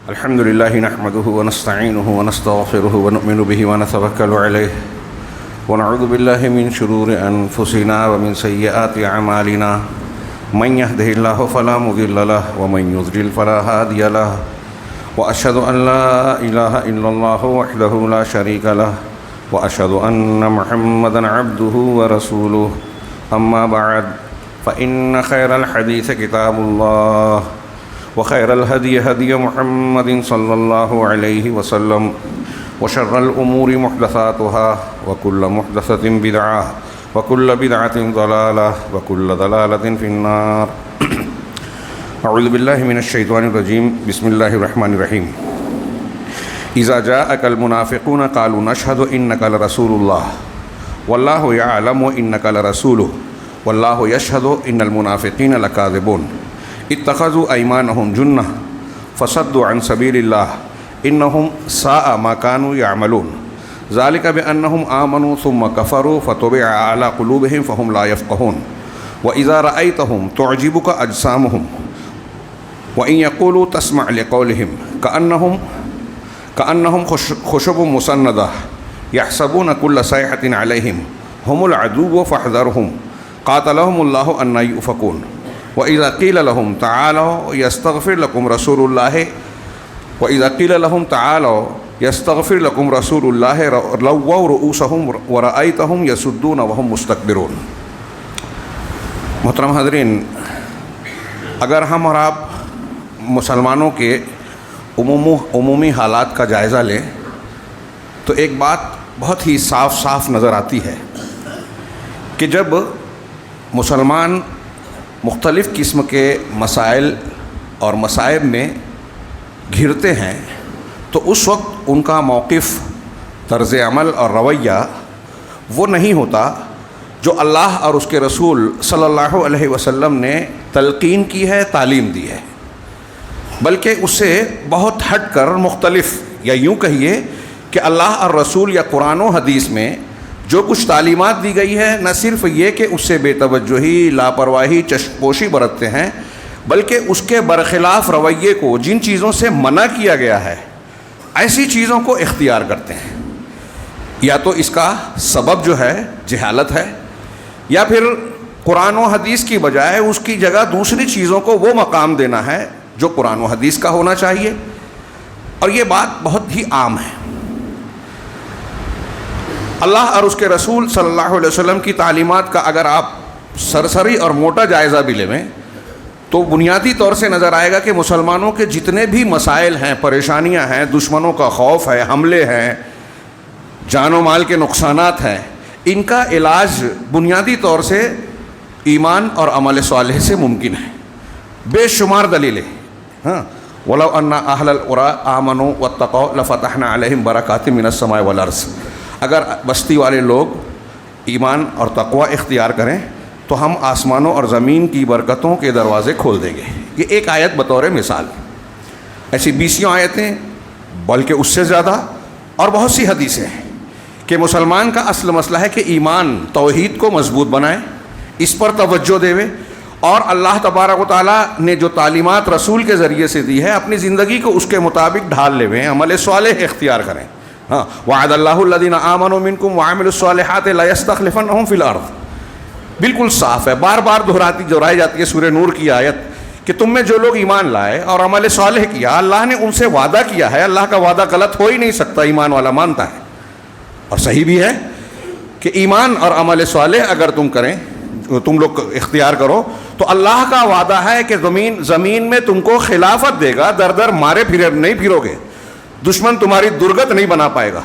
الحمد لله نحمده ونستعينه ونستغفره ونؤمن به ونتوكل عليه ونعوذ بالله من شرور أنفسنا ومن سيئات أعمالنا من يهده الله فلا مضل له ومن يضلل فلا هادي له وأشهد أن لا إله إلا الله وحده لا شريك له وأشهد أن محمدا عبده ورسوله أما بعد فإن خير الحديث كتاب الله وخير الهدي هدي محمد صلى الله عليه وسلم وشر الأمور محدثاتها وكل محدثة بدعة وكل بدعة ضلالة وكل ضلالة في النار. أعوذ بالله من الشيطان الرجيم. بسم الله الرحمن الرحيم. إذا جاءك المنافقون قالوا نشهد إنك لرسول الله والله يعلم إنك لرسوله والله يشهد إن المنافقين لكاذبون اتخذوا أيمانهم جنة فصدوا عن سبيل الله إنهم ساء ما كانوا يعملون ذلك بأنهم آمنوا ثم كفروا فطبع على قلوبهم فهم لا يفقهون وإذا رأيتهم تعجبك أجسامهم وإن يقولوا تسمع لقولهم كأنهم خشب مسندة يحسبون كل صيحة عليهم هم العدو فاحذرهم قاتلهم الله أن يؤفكون وإذا قيل لهم تعالوا يستغفر لكم رسول الله لووا رؤوسهم ورأيتهم يسدون وهم مستكبرون. محترم حاضرین، اگر ہم اور آپ مسلمانوں کے عمومی حالات کا جائزہ لیں تو ایک بات بہت ہی صاف نظر آتی ہے کہ جب مسلمان مختلف قسم کے مسائل اور مصائب میں گھرتے ہیں تو اس وقت ان کا موقف، طرز عمل اور رویہ وہ نہیں ہوتا جو اللہ اور اس کے رسول صلی اللہ علیہ وسلم نے تلقین کی ہے، تعلیم دی ہے، بلکہ اس سے بہت ہٹ کر مختلف، یا یوں کہیے کہ اللہ اور رسول یا قرآن و حدیث میں جو کچھ تعلیمات دی گئی ہے، نہ صرف یہ کہ اس سے بے توجہی، لاپرواہی، چشم پوشی برتتے ہیں، بلکہ اس کے برخلاف رویے کو، جن چیزوں سے منع کیا گیا ہے، ایسی چیزوں کو اختیار کرتے ہیں. یا تو اس کا سبب جو ہے جہالت ہے، یا پھر قرآن و حدیث کی بجائے اس کی جگہ دوسری چیزوں کو وہ مقام دینا ہے جو قرآن و حدیث کا ہونا چاہیے. اور یہ بات بہت ہی عام ہے. اللہ اور اس کے رسول صلی اللہ علیہ وسلم کی تعلیمات کا اگر آپ سرسری اور موٹا جائزہ بھی لیں تو بنیادی طور سے نظر آئے گا کہ مسلمانوں کے جتنے بھی مسائل ہیں، پریشانیاں ہیں، دشمنوں کا خوف ہے، حملے ہیں، جان و مال کے نقصانات ہیں، ان کا علاج بنیادی طور سے ایمان اور عمل صالح سے ممکن ہے. بے شمار دلیلیں. وَلَوْ أَنَّ أَهْلَ الْقُرَىٰ آمَنُوا وَاتَّقَوْا لَفَتَحْنَا عَلَيْهِمْ بَرَكَاتٍ مِّنَ السَّمَاءِ وَالْأَرْضِ. اگر بستی والے لوگ ایمان اور تقوی اختیار کریں تو ہم آسمانوں اور زمین کی برکتوں کے دروازے کھول دیں گے. یہ ایک آیت بطور مثال. ایسی 20 آیتیں، بلکہ اس سے زیادہ، اور بہت سی حدیثیں ہیں کہ مسلمان کا اصل مسئلہ ہے کہ ایمان، توحید کو مضبوط بنائے، اس پر توجہ دے، اور اللہ تبارک و تعالیٰ نے جو تعلیمات رسول کے ذریعے سے دی ہے اپنی زندگی کو اس کے مطابق ڈھال لے، عمل صالح اختیار کریں. وعد اللہ الذین آمنوا منکم وعملوا الصالحات لیستخلفنہم فی الارض. بالکل صاف ہے، بار بار دہرائی جاتی ہے سورہ نور کی آیت کہ تم میں جو لوگ ایمان لائے اور عمل صالح کیا، اللہ نے ان سے وعدہ کیا ہے. اللہ کا وعدہ غلط ہو ہی نہیں سکتا، ایمان والا مانتا ہے. اور صحیح بھی ہے کہ ایمان اور عمل صالح اگر تم لوگ اختیار کرو تو اللہ کا وعدہ ہے کہ زمین میں تم کو خلافت دے گا. در در مارے نہیں پھرو گے، دشمن تمہاری درگت نہیں بنا پائے گا،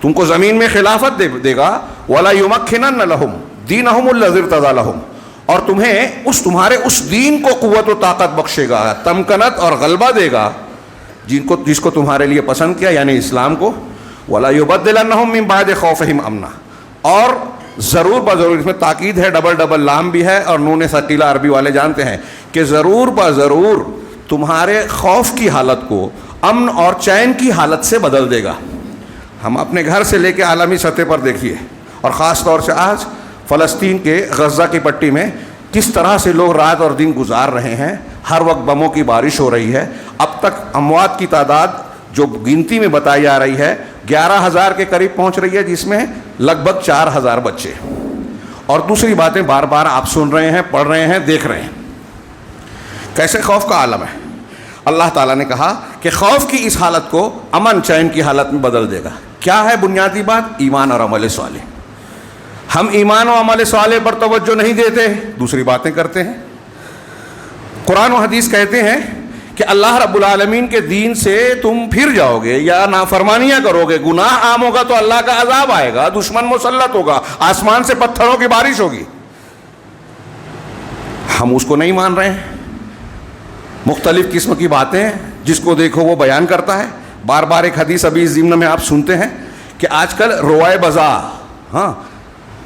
تم کو زمین میں خلافت دے گا. وَلَا يُمَكِّنَنَّ لَهُمْ دِينَهُمُ الَّذِي ارْتَضَىٰ لَهُمْ. اور تمہیں تمہارے اس دین کو قوت و طاقت بخشے گا، تمکنت اور غلبہ دے گا جس کو تمہارے لیے پسند کیا، یعنی اسلام کو. وَلَا يُبَدِّلَنَّهُم مِّن بَعْدِ خَوْفِهِمْ أَمْنًا. اور ضرور بضرور، اس میں تاکید ہے، ڈبل لام بھی ہے، اور نون ثقیلہ عربی والے جانتے ہیں کہ ضرور بضرور تمہارے خوف کی حالت کو امن اور چین کی حالت سے بدل دے گا. ہم اپنے گھر سے لے کے عالمی سطح پر دیکھیے، اور خاص طور سے آج فلسطین کے غزہ کی پٹی میں کس طرح سے لوگ رات اور دن گزار رہے ہیں ہر وقت بموں کی بارش ہو رہی ہے. اب تک اموات کی تعداد جو گنتی میں بتائی جا رہی ہے 11,000 کے قریب پہنچ رہی ہے، جس میں لگ بھگ 4,000 بچے. اور دوسری باتیں بار بار آپ سن رہے ہیں، پڑھ رہے ہیں، دیکھ رہے ہیں. کیسے خوف کا عالم ہے. اللہ تعالیٰ نے کہا کہ خوف کی اس حالت کو امن چین کی حالت میں بدل دے گا. کیا ہے بنیادی بات؟ ایمان اور عمل صالح. ہم ایمان و عمل صالح پر توجہ نہیں دیتے، دوسری باتیں کرتے ہیں. قرآن و حدیث کہتے ہیں کہ اللہ رب العالمین کے دین سے تم پھر جاؤ گے یا نافرمانیاں کرو گے، گناہ عام ہوگا تو اللہ کا عذاب آئے گا، دشمن مسلط ہوگا، آسمان سے پتھروں کی بارش ہوگی. ہم اس کو نہیں مان رہے ہیں. مختلف قسم کی باتیں جس کو دیکھو وہ بیان کرتا ہے. بار بار ایک حدیث ابھی اس ضمن میں آپ سنتے ہیں کہ آج کل روائے بزا، ہاں،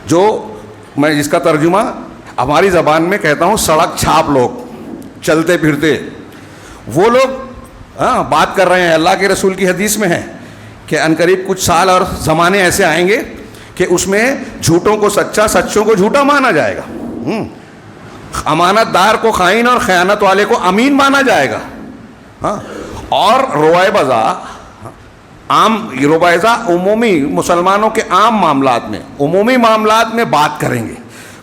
جو میں جس کا ترجمہ ہماری زبان میں کہتا ہوں سڑک چھاپ لوگ، چلتے پھرتے وہ لوگ بات کر رہے ہیں. اللہ کے رسول کی حدیث میں ہے کہ عنقریب کچھ سال اور زمانے ایسے آئیں گے کہ اس میں جھوٹوں کو سچا، سچوں کو جھوٹا مانا جائے گا، امانت دار کو خائن اور خیانت والے کو امین مانا جائے گا. ہاں، اور روائے بزا عمومی مسلمانوں کے عام معاملات میں، عمومی معاملات میں بات کریں گے.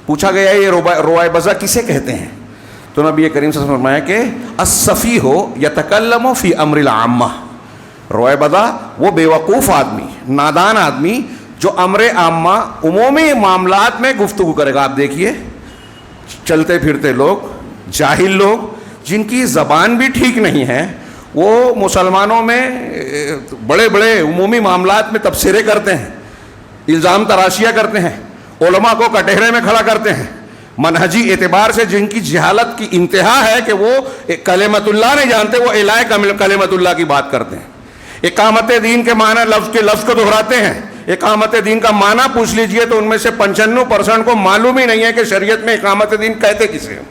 پوچھا گیا یہ روائے بزا کسے کہتے ہیں؟ تو نبی کریم صلی اللہ علیہ وسلم نے فرمایا کہ السفیہ یتکلم فی امر العامہ. روائے بزا وہ بیوقوف آدمی، نادان آدمی جو امر عامہ، عمومی معاملات میں گفتگو کرے گا. آپ دیکھیے چلتے پھرتے لوگ، جاہل لوگ جن کی زبان بھی ٹھیک نہیں ہے، وہ مسلمانوں میں بڑے بڑے عمومی معاملات میں تبصرے کرتے ہیں، الزام تراشیاں کرتے ہیں، علماء کو کٹہرے میں کھڑا کرتے ہیں. منہجی اعتبار سے جن کی جہالت کی انتہا ہے کہ وہ کلمت اللہ نہیں جانتے، وہ الہ کلمت اللہ کی بات کرتے ہیں. اقامت دین کے معنی لفظ کو دہراتے ہیں. اقامت دین کا معنی پوچھ لیجئے تو ان میں سے 95% کو معلوم ہی نہیں ہے کہ شریعت میں اقامت دین کہتے کسے ہیں.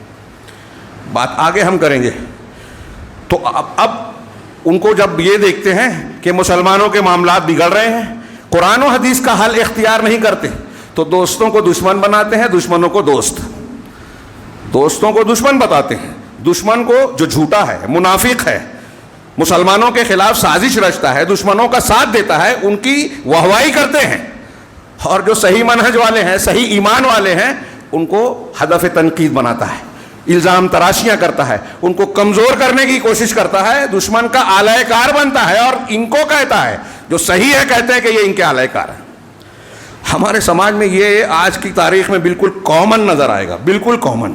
بات آگے ہم کریں گے. تو اب ان کو جب یہ دیکھتے ہیں کہ مسلمانوں کے معاملات بگڑ رہے ہیں، قرآن و حدیث کا حل اختیار نہیں کرتے، تو دوستوں کو دشمن بناتے ہیں، دشمنوں کو دوست. دوستوں کو دشمن بتاتے ہیں، دشمن کو جو جھوٹا ہے، منافق ہے، مسلمانوں کے خلاف سازش رچتا ہے، دشمنوں کا ساتھ دیتا ہے، ان کی واہواہی کرتے ہیں. اور جو صحیح منہج والے ہیں، صحیح ایمان والے ہیں، ان کو ہدف تنقید بناتا ہے، الزام تراشیاں کرتا ہے، ان کو کمزور کرنے کی کوشش کرتا ہے، دشمن کا آلہ کار بنتا ہے اور ان کو کہتا ہے، جو صحیح ہے کہتے ہیں کہ یہ ان کے آلہ کار ہیں. ہمارے سماج میں یہ آج کی تاریخ میں بالکل کامن نظر آئے گا، بالکل کامن.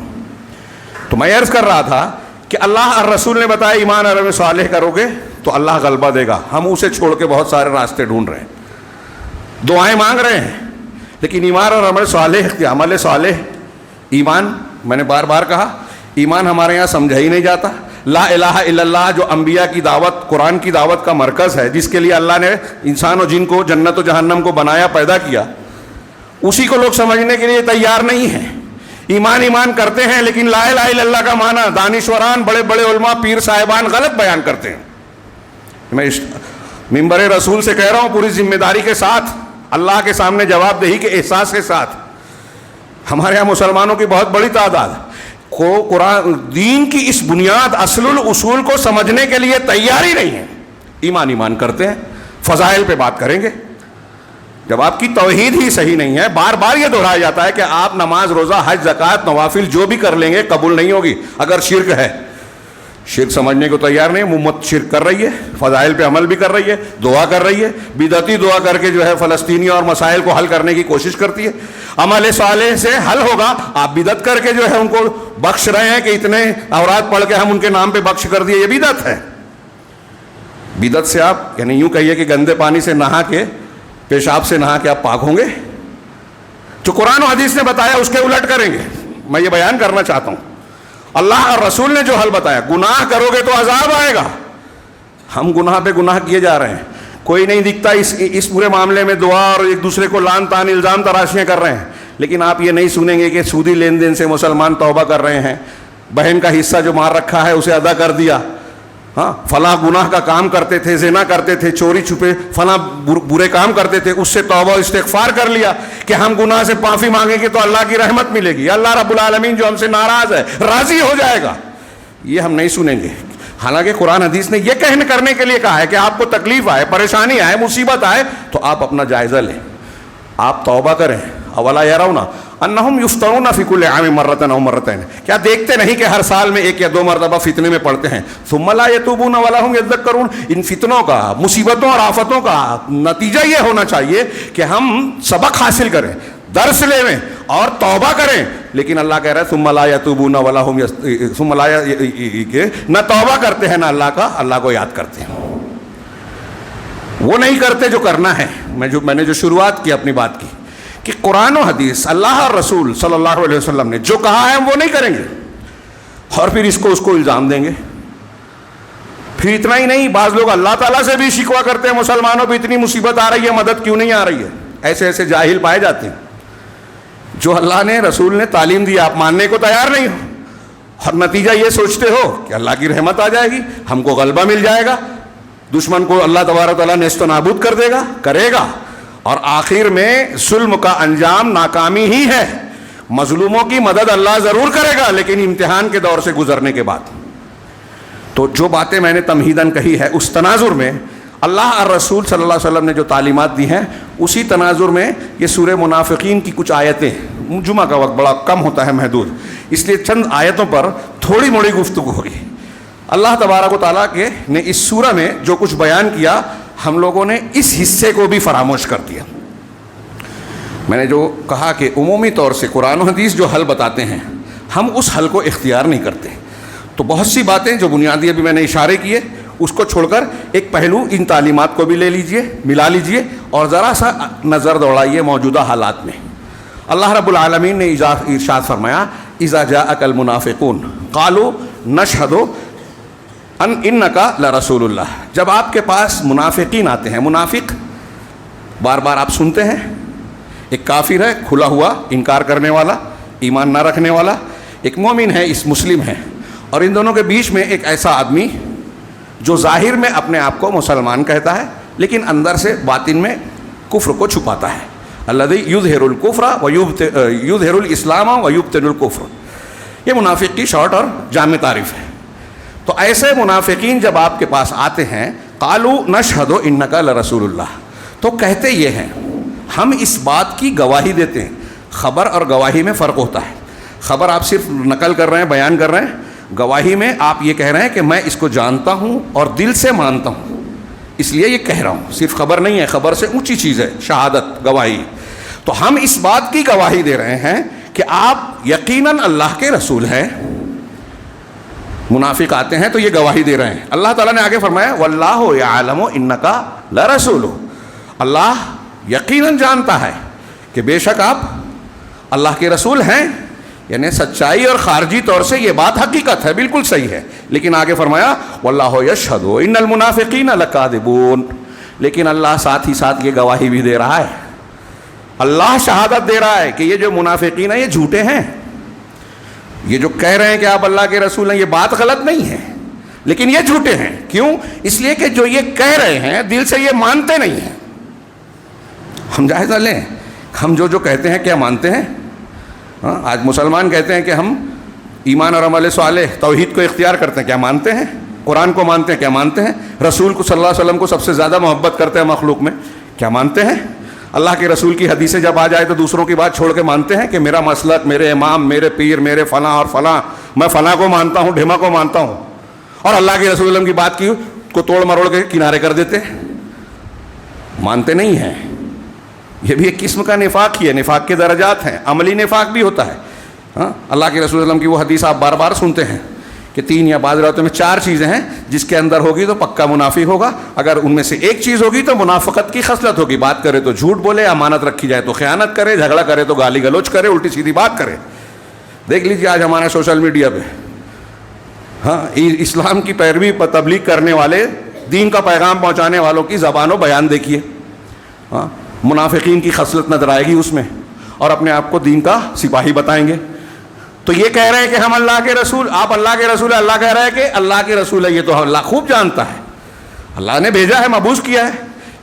تو میں عرض کر رہا تھا کہ اللہ اور رسول نے بتایا ایمان اور عمل صالح کرو گے تو اللہ غلبہ دے گا. ہم اسے چھوڑ کے بہت سارے راستے ڈھونڈ رہے ہیں، دعائیں مانگ رہے ہیں، لیکن ایمان اور عمل صالح ایمان، میں نے بار بار کہا، ایمان ہمارے یہاں سمجھا ہی نہیں جاتا. لا الہ الا اللہ جو انبیاء کی دعوت، قرآن کی دعوت کا مرکز ہے، جس کے لیے اللہ نے انسان و جن کو، جنت و جہنم کو بنایا، پیدا کیا، اسی کو لوگ سمجھنے کے لیے تیار نہیں ہیں. ایمان کرتے ہیں لیکن لا الہ الا اللہ کا معنی دانشوران، بڑے بڑے علماء، پیر صاحبان غلط بیان کرتے ہیں. میں منبر رسول سے کہہ رہا ہوں پوری ذمہ داری کے ساتھ، اللہ کے سامنے جواب دہی کے احساس کے ساتھ. ہمارے یہاں مسلمانوں کی بہت بڑی تعداد کو قرآن دین کی اس بنیاد، اصل الاصول کو سمجھنے کے لیے تیار ہی نہیں ہے. ایمان کرتے ہیں، فضائل پہ بات کریں گے. جب آپ کی توحید ہی صحیح نہیں ہے، بار بار یہ دہرایا جاتا ہے کہ آپ نماز، روزہ، حج، زکوٰۃ، نوافل جو بھی کر لیں گے قبول نہیں ہوگی اگر شرک ہے. شرک سمجھنے کو تیار نہیں، امت شرک کر رہی ہے، فضائل پہ عمل بھی کر رہی ہے، دعا کر رہی ہے، بدعتی دعا کر کے جو ہے فلسطینیوں اور مسائل کو حل کرنے کی کوشش کرتی ہے. عمل صالح سے حل ہوگا، آپ بدعت کر کے جو ہے ان کو بخش رہے ہیں کہ اتنے اوراد پڑھ کے ہم ان کے نام پہ بخش کر دیے، یہ بدعت ہے. بدعت سے آپ یعنی یوں کہیے کہ گندے پانی سے نہا کے، پیشاب سے نہا کے آپ پاک ہوں گے. جو قرآن و حدیث نے بتایا اس کے الٹ کریں گے. میں یہ بیان کرنا چاہتا ہوں، اللہ اور رسول نے جو حل بتایا، گناہ کرو گے تو عذاب آئے گا. ہم گناہ پہ گناہ کیے جا رہے ہیں، کوئی نہیں دکھتا اس پورے معاملے میں دعا اور ایک دوسرے کو لان تان، الزام تراشیاں کر رہے ہیں. لیکن آپ یہ نہیں سنیں گے کہ سودی لین دین سے مسلمان توبہ کر رہے ہیں، بہن کا حصہ جو مار رکھا ہے اسے ادا کر دیا، ہاں فلاں گناہ کا کام کرتے تھے، زنا کرتے تھے، چوری چھپے فلاں برے کام کرتے تھے، اس سے توبہ و استغفار کر لیا کہ ہم گناہ سے معافی مانگیں گے تو اللہ کی رحمت ملے گی، اللہ رب العالمین جو ہم سے ناراض ہے راضی ہو جائے گا. یہ ہم نہیں سنیں گے. حالانکہ قرآن حدیث نے یہ کرنے کے لیے کہا ہے کہ آپ کو تکلیف آئے, پریشانی آئے, مصیبت آئے تو آپ اپنا جائزہ لیں, آپ توبہ کریں. اولا یرون انہم یفتنون فی کل عام مرۃ او مرتین, کیا دیکھتے نہیں کہ ہر سال میں 1 یا 2 مرتبہ فتنے میں پڑتے ہیں. ثم لا یتوبون ولا هم یذکرون. ان فتنوں کا, مصیبتوں اور آفتوں کا نتیجہ یہ ہونا چاہیے کہ ہم سبق حاصل کریں, درس لیں اور توبہ کریں. لیکن اللہ کہہ رہا ہے ثم لا یتوبون ولا هم ثم لا, نہ توبہ کرتے ہیں نہ اللہ کو یاد کرتے ہیں. وہ نہیں کرتے جو کرنا ہے. میں نے جو شروعات کی اپنی بات کی کہ قرآن و حدیث, اللہ اور رسول صلی اللہ علیہ وسلم نے جو کہا ہے ہم وہ نہیں کریں گے, اور پھر اس کو الزام دیں گے. پھر اتنا ہی نہیں, بعض لوگ اللہ تعالیٰ سے بھی شکوہ کرتے ہیں, مسلمانوں پہ اتنی مصیبت آ رہی ہے, مدد کیوں نہیں آ رہی ہے. ایسے جاہل پائے جاتے ہیں. جو اللہ نے, رسول نے تعلیم دی آپ ماننے کو تیار نہیں ہو, اور نتیجہ یہ سوچتے ہو کہ اللہ کی رحمت آ جائے گی, ہم کو غلبہ مل جائے گا, دشمن کو اللہ تبارک و تعالیٰ نیست و نابود کرے گا, اور آخر میں ظلم کا انجام ناکامی ہی ہے. مظلوموں کی مدد اللہ ضرور کرے گا, لیکن امتحان کے دور سے گزرنے کے بعد. تو جو باتیں میں نے تمہیداً کہی ہے, اس تناظر میں اللہ اور رسول صلی اللہ علیہ وسلم نے جو تعلیمات دی ہیں, اسی تناظر میں یہ سورہ منافقین کی کچھ آیتیں, جمعہ کا وقت بڑا کم ہوتا ہے, محدود, اس لیے چند آیتوں پر تھوڑی موڑی گفتگو ہوگی. اللہ تبارک و تعالیٰ نے اس سورہ میں جو کچھ بیان کیا, ہم لوگوں نے اس حصے کو بھی فراموش کر دیا. میں نے جو کہا کہ عمومی طور سے قرآن و حدیث جو حل بتاتے ہیں, ہم اس حل کو اختیار نہیں کرتے. تو بہت سی باتیں جو بنیادی ابھی میں نے اشارے کیے, اس کو چھوڑ کر ایک پہلو ان تعلیمات کو بھی لے لیجئے, ملا لیجئے, اور ذرا سا نظر دوڑائیے موجودہ حالات میں. اللہ رب العالمین نے ارشاد فرمایا اذا جاءک المنافقون قالوا نشہد انکا لرسول اللہ. جب آپ کے پاس منافقین آتے ہیں, منافق بار بار آپ سنتے ہیں, ایک کافر ہے کھلا ہوا انکار کرنے والا, ایمان نہ رکھنے والا, ایک مومن ہے, اس مسلم ہے, اور ان دونوں کے بیچ میں ایک ایسا آدمی جو ظاہر میں اپنے آپ کو مسلمان کہتا ہے لیکن اندر سے باطن میں کفر کو چھپاتا ہے. الذی یظہر الکفر و یظہر الاسلام و یبطن الکفر, یہ منافق کی شارٹ اور جامع تعریف ہے. تو ایسے منافقین جب آپ کے پاس آتے ہیں, قالوا نشہد انکا لرسول اللہ, تو کہتے یہ ہیں, ہم اس بات کی گواہی دیتے ہیں. خبر اور گواہی میں فرق ہوتا ہے. خبر آپ صرف نقل کر رہے ہیں, بیان کر رہے ہیں. گواہی میں آپ یہ کہہ رہے ہیں کہ میں اس کو جانتا ہوں اور دل سے مانتا ہوں, اس لیے یہ کہہ رہا ہوں. صرف خبر نہیں ہے, خبر سے اونچی چیز ہے شہادت, گواہی. تو ہم اس بات کی گواہی دے رہے ہیں کہ آپ یقیناً اللہ کے رسول ہیں. منافق آتے ہیں تو یہ گواہی دے رہے ہیں. اللہ تعالیٰ نے آگے فرمایا واللہ یعلم انکا لرسول, اللہ یقیناً جانتا ہے کہ بے شک آپ اللہ کے رسول ہیں. یعنی سچائی اور خارجی طور سے یہ بات حقیقت ہے, بالکل صحیح ہے. لیکن آگے فرمایا واللہ یشہد ان المنافقین لکاذبون, لیکن اللہ ساتھ ہی ساتھ یہ گواہی بھی دے رہا ہے, اللہ شہادت دے رہا ہے کہ یہ جو منافقین ہیں یہ جھوٹے ہیں. یہ جو کہہ رہے ہیں کہ آپ اللہ کے رسول ہیں, یہ بات غلط نہیں ہے, لیکن یہ جھوٹے ہیں. کیوں؟ اس لیے کہ جو یہ کہہ رہے ہیں دل سے یہ مانتے نہیں ہیں. ہم جائزہ لیں, ہم جو کہتے ہیں کیا مانتے ہیں؟ آج مسلمان کہتے ہیں کہ ہم ایمان اور عمل صالح توحید کو اختیار کرتے ہیں, کیا مانتے ہیں؟ قرآن کو مانتے ہیں, کیا مانتے ہیں؟ رسول کو صلی اللہ علیہ وسلم کو سب سے زیادہ محبت کرتے ہیں مخلوق میں, کیا مانتے ہیں؟ اللہ کے رسول کی حدیثیں جب آ جائے تو دوسروں کی بات چھوڑ کے مانتے ہیں کہ میرا مسلک, میرے امام, میرے پیر, میرے فلاں اور فلاں, میں فلاں کو مانتا ہوں, ڈھیما کو مانتا ہوں, اور اللہ کے رسول کی بات کی کو توڑ مروڑ کے کنارے کر دیتے. مانتے نہیں ہیں. یہ بھی ایک قسم کا نفاق ہی ہے. نفاق کے درجات ہیں, عملی نفاق بھی ہوتا ہے. اللہ کے رسول وسلم کی وہ حدیث آپ بار بار سنتے ہیں کہ 3 یا بعض روایتوں میں 4 چیزیں ہیں جس کے اندر ہوگی تو پکا منافق ہوگا. اگر ان میں سے ایک چیز ہوگی تو منافقت کی خصلت ہوگی. بات کرے تو جھوٹ بولے, امانت رکھی جائے تو خیانت کرے, جھگڑا کرے تو گالی گلوچ کرے, الٹی سیدھی بات کرے. دیکھ لیجیے آج ہمارے سوشل میڈیا پہ اسلام کی پیروی تبلیغ کرنے والے, دین کا پیغام پہنچانے والوں کی زبان و بیان دیکھیے. منافقین کی خصلت نظر آئے گی اس میں, اور اپنے آپ کو دین کا سپاہی بتائیں گے. تو یہ کہہ رہے ہیں کہ ہم اللہ کے رسول, آپ اللہ کے رسول ہے, اللہ کہہ رہا ہے کہ اللہ کے رسول ہے. یہ تو اللہ خوب جانتا ہے, اللہ نے بھیجا ہے, مبعوث کیا ہے.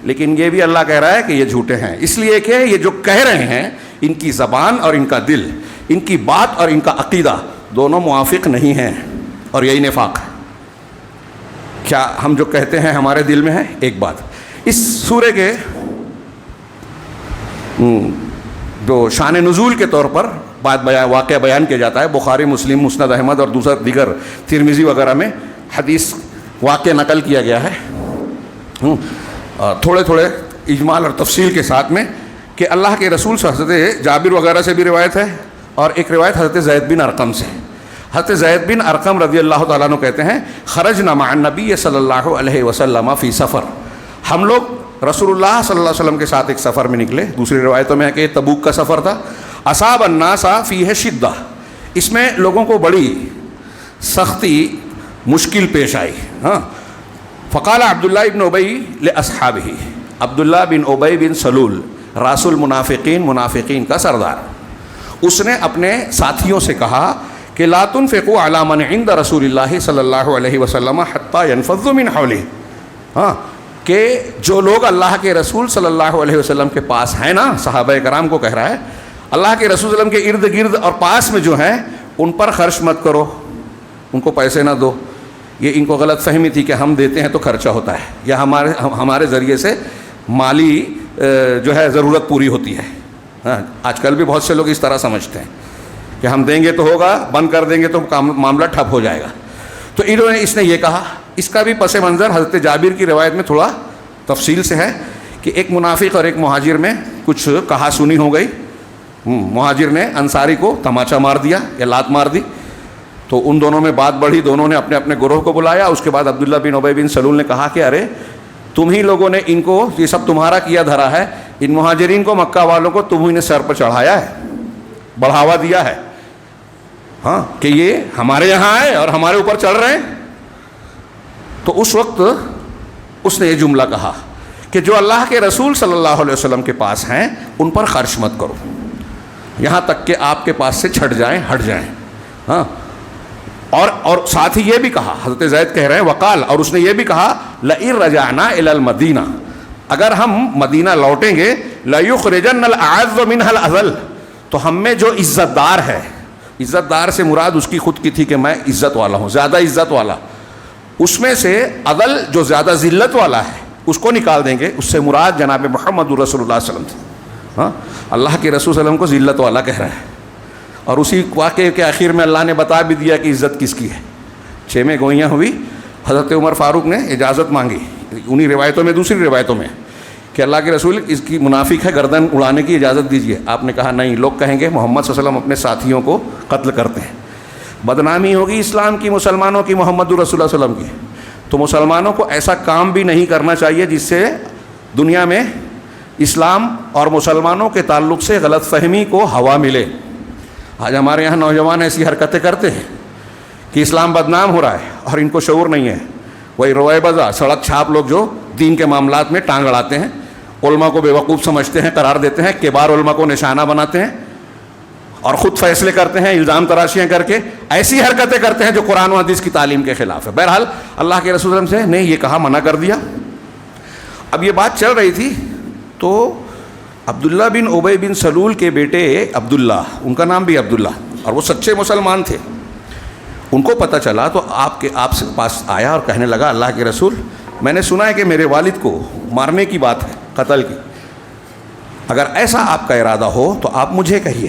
لیکن یہ بھی اللہ کہہ رہا ہے کہ یہ جھوٹے ہیں, اس لیے کہ یہ جو کہہ رہے ہیں ان کی زبان اور ان کا دل, ان کی بات اور ان کا عقیدہ دونوں موافق نہیں ہیں. اور یہی نفاق ہے. کیا ہم جو کہتے ہیں ہمارے دل میں ہے؟ ایک بات، اس سورے کے جو شان نزول کے طور پر واقعہ بیان کیا جاتا ہے، بخاری، مسلم، مسند احمد اور دیگر ترمذی وغیرہ میں حدیث واقعہ نقل کیا گیا ہے تھوڑے تھوڑے اجمال اور تفصیل کے ساتھ میں، کہ اللہ کے رسول سے حضرت جابر وغیرہ سے بھی روایت ہے، اور ایک روایت حضرت زید بن ارقم سے. حضرت زید بن ارقم رضی اللہ تعالیٰ عنہ کہتے ہیں خرجنا مع النبی صلی اللہ علیہ وسلم فی سفر، ہم لوگ رسول اللہ صلی اللہ علیہ وسلم کے ساتھ ایک سفر میں نکلے. دوسری روایتوں میں ہے کہ تبوک کا سفر تھا. اصاب الناس فیہ شدہ، اس میں لوگوں کو بڑی سختی مشکل پیش آئی. فقال عبداللہ بن ابی لاصحابہ، عبداللہ بن ابی بن سلول راس المنافقین، منافقین کا سردار، اس نے اپنے ساتھیوں سے کہا کہ لا تنفقوا علی من عند رسول اللہ صلی اللہ علیہ وسلم حتی ينفضوا من حولہ، کہ جو لوگ اللہ کے رسول صلی اللہ علیہ وسلم کے پاس ہیں نا، صحابہ کرام کو کہہ رہا ہے، اللہ کے رسول صلی اللہ علیہ وسلم کے ارد گرد اور پاس میں جو ہیں ان پر خرچ مت کرو، ان کو پیسے نہ دو. یہ ان کو غلط فہمی تھی کہ ہم دیتے ہیں تو خرچہ ہوتا ہے، یا ہمارے ذریعے سے مالی جو ہے ضرورت پوری ہوتی ہے. آج کل بھی بہت سے لوگ اس طرح سمجھتے ہیں کہ ہم دیں گے تو ہوگا، بند کر دیں گے تو معاملہ ٹھپ ہو جائے گا. تو اس نے یہ کہا. اس کا بھی پس منظر حضرت جابر کی روایت میں تھوڑا تفصیل سے ہے کہ ایک منافق اور ایک مہاجر میں کچھ کہا سنی ہو گئی. مہاجر نے انصاری کو تماچا مار دیا یا لات مار دی، تو ان دونوں میں بات بڑھی، دونوں نے اپنے اپنے گروہ کو بلایا. اس کے بعد عبداللہ بن ابی بن سلول نے کہا کہ ارے تم ہی لوگوں نے ان کو، یہ سب تمہارا کیا دھرا ہے، ان مہاجرین کو، مکہ والوں کو تم ہی نے سر پر چڑھایا ہے، بڑھاوا دیا ہے، کہ یہ ہمارے یہاں آئے اور ہمارے اوپر چڑھ رہے ہیں. تو اس وقت اس نے یہ جملہ کہا کہ جو اللہ کے رسول صلی اللہ علیہ وسلم کے پاس ہیں ان پر خرچ مت کرو، یہاں تک کہ آپ کے پاس سے چھٹ جائیں، ہٹ جائیں. اور ساتھ ہی یہ بھی کہا، حضرت زید کہہ رہے ہیں وقال، اور اس نے یہ بھی کہا لئن رجعنا الی المدینہ، اگر ہم مدینہ لوٹیں گے، لیخرجن الاعز منها الاذل، تو ہم میں جو عزت دار ہے، عزت دار سے مراد اس کی خود کی تھی کہ میں عزت والا ہوں، زیادہ عزت والا، اس میں سے اذل جو زیادہ ذلت والا ہے اس کو نکال دیں گے. اس سے مراد جناب محمد رسول اللہ صلی اللہ علیہ وسلم تھے. اللہ کے رسول صلی اللہ علیہ وسلم کو ذلت والا کہہ رہا ہے، اور اسی واقعے کے آخر میں اللہ نے بتا بھی دیا کہ عزت کس کی ہے. 6 میں گوئیاں ہوئی، حضرت عمر فاروق نے اجازت مانگی انہی روایتوں میں، دوسری روایتوں میں، کہ اللہ کے رسول اس کی منافق ہے، گردن اڑانے کی اجازت دیجیے. آپ نے کہا نہیں، لوگ کہیں گے محمد صلی اللہ علیہ وسلم اپنے ساتھیوں کو قتل کرتے ہیں، بدنامی ہوگی اسلام کی، مسلمانوں کی، محمد رسول اللہ صلی اللہ علیہ وسلم کی. تو مسلمانوں کو ایسا کام بھی نہیں کرنا چاہیے جس سے دنیا میں اسلام اور مسلمانوں کے تعلق سے غلط فہمی کو ہوا ملے. آج ہمارے یہاں نوجوان ایسی حرکتیں کرتے ہیں کہ اسلام بدنام ہو رہا ہے اور ان کو شعور نہیں ہے. وہی روئے بزا، سڑک چھاپ لوگ جو دین کے معاملات میں ٹانگ اڑاتے ہیں، علماء کو بیوقوف سمجھتے ہیں، قرار دیتے ہیں، کبار علماء کو نشانہ بناتے ہیں اور خود فیصلے کرتے ہیں الزام تراشیاں کر کے. ایسی حرکتیں کرتے ہیں جو قرآن و حدیث کی تعلیم کے خلاف ہے. بہرحال اللہ کے رسول صلی اللہ علیہ وسلم سے نے یہ کہا، منع کر دیا. اب یہ بات چل رہی تھی تو عبداللہ بن ابی بن سلول کے بیٹے عبداللہ، ان کا نام بھی عبداللہ، اور وہ سچے مسلمان تھے، ان کو پتہ چلا تو آپ کے پاس آیا اور کہنے لگا اللہ کے رسول، میں نے سنا ہے کہ میرے والد کو مارنے کی بات ہے، قتل کی، اگر ایسا آپ کا ارادہ ہو تو آپ مجھے کہیے،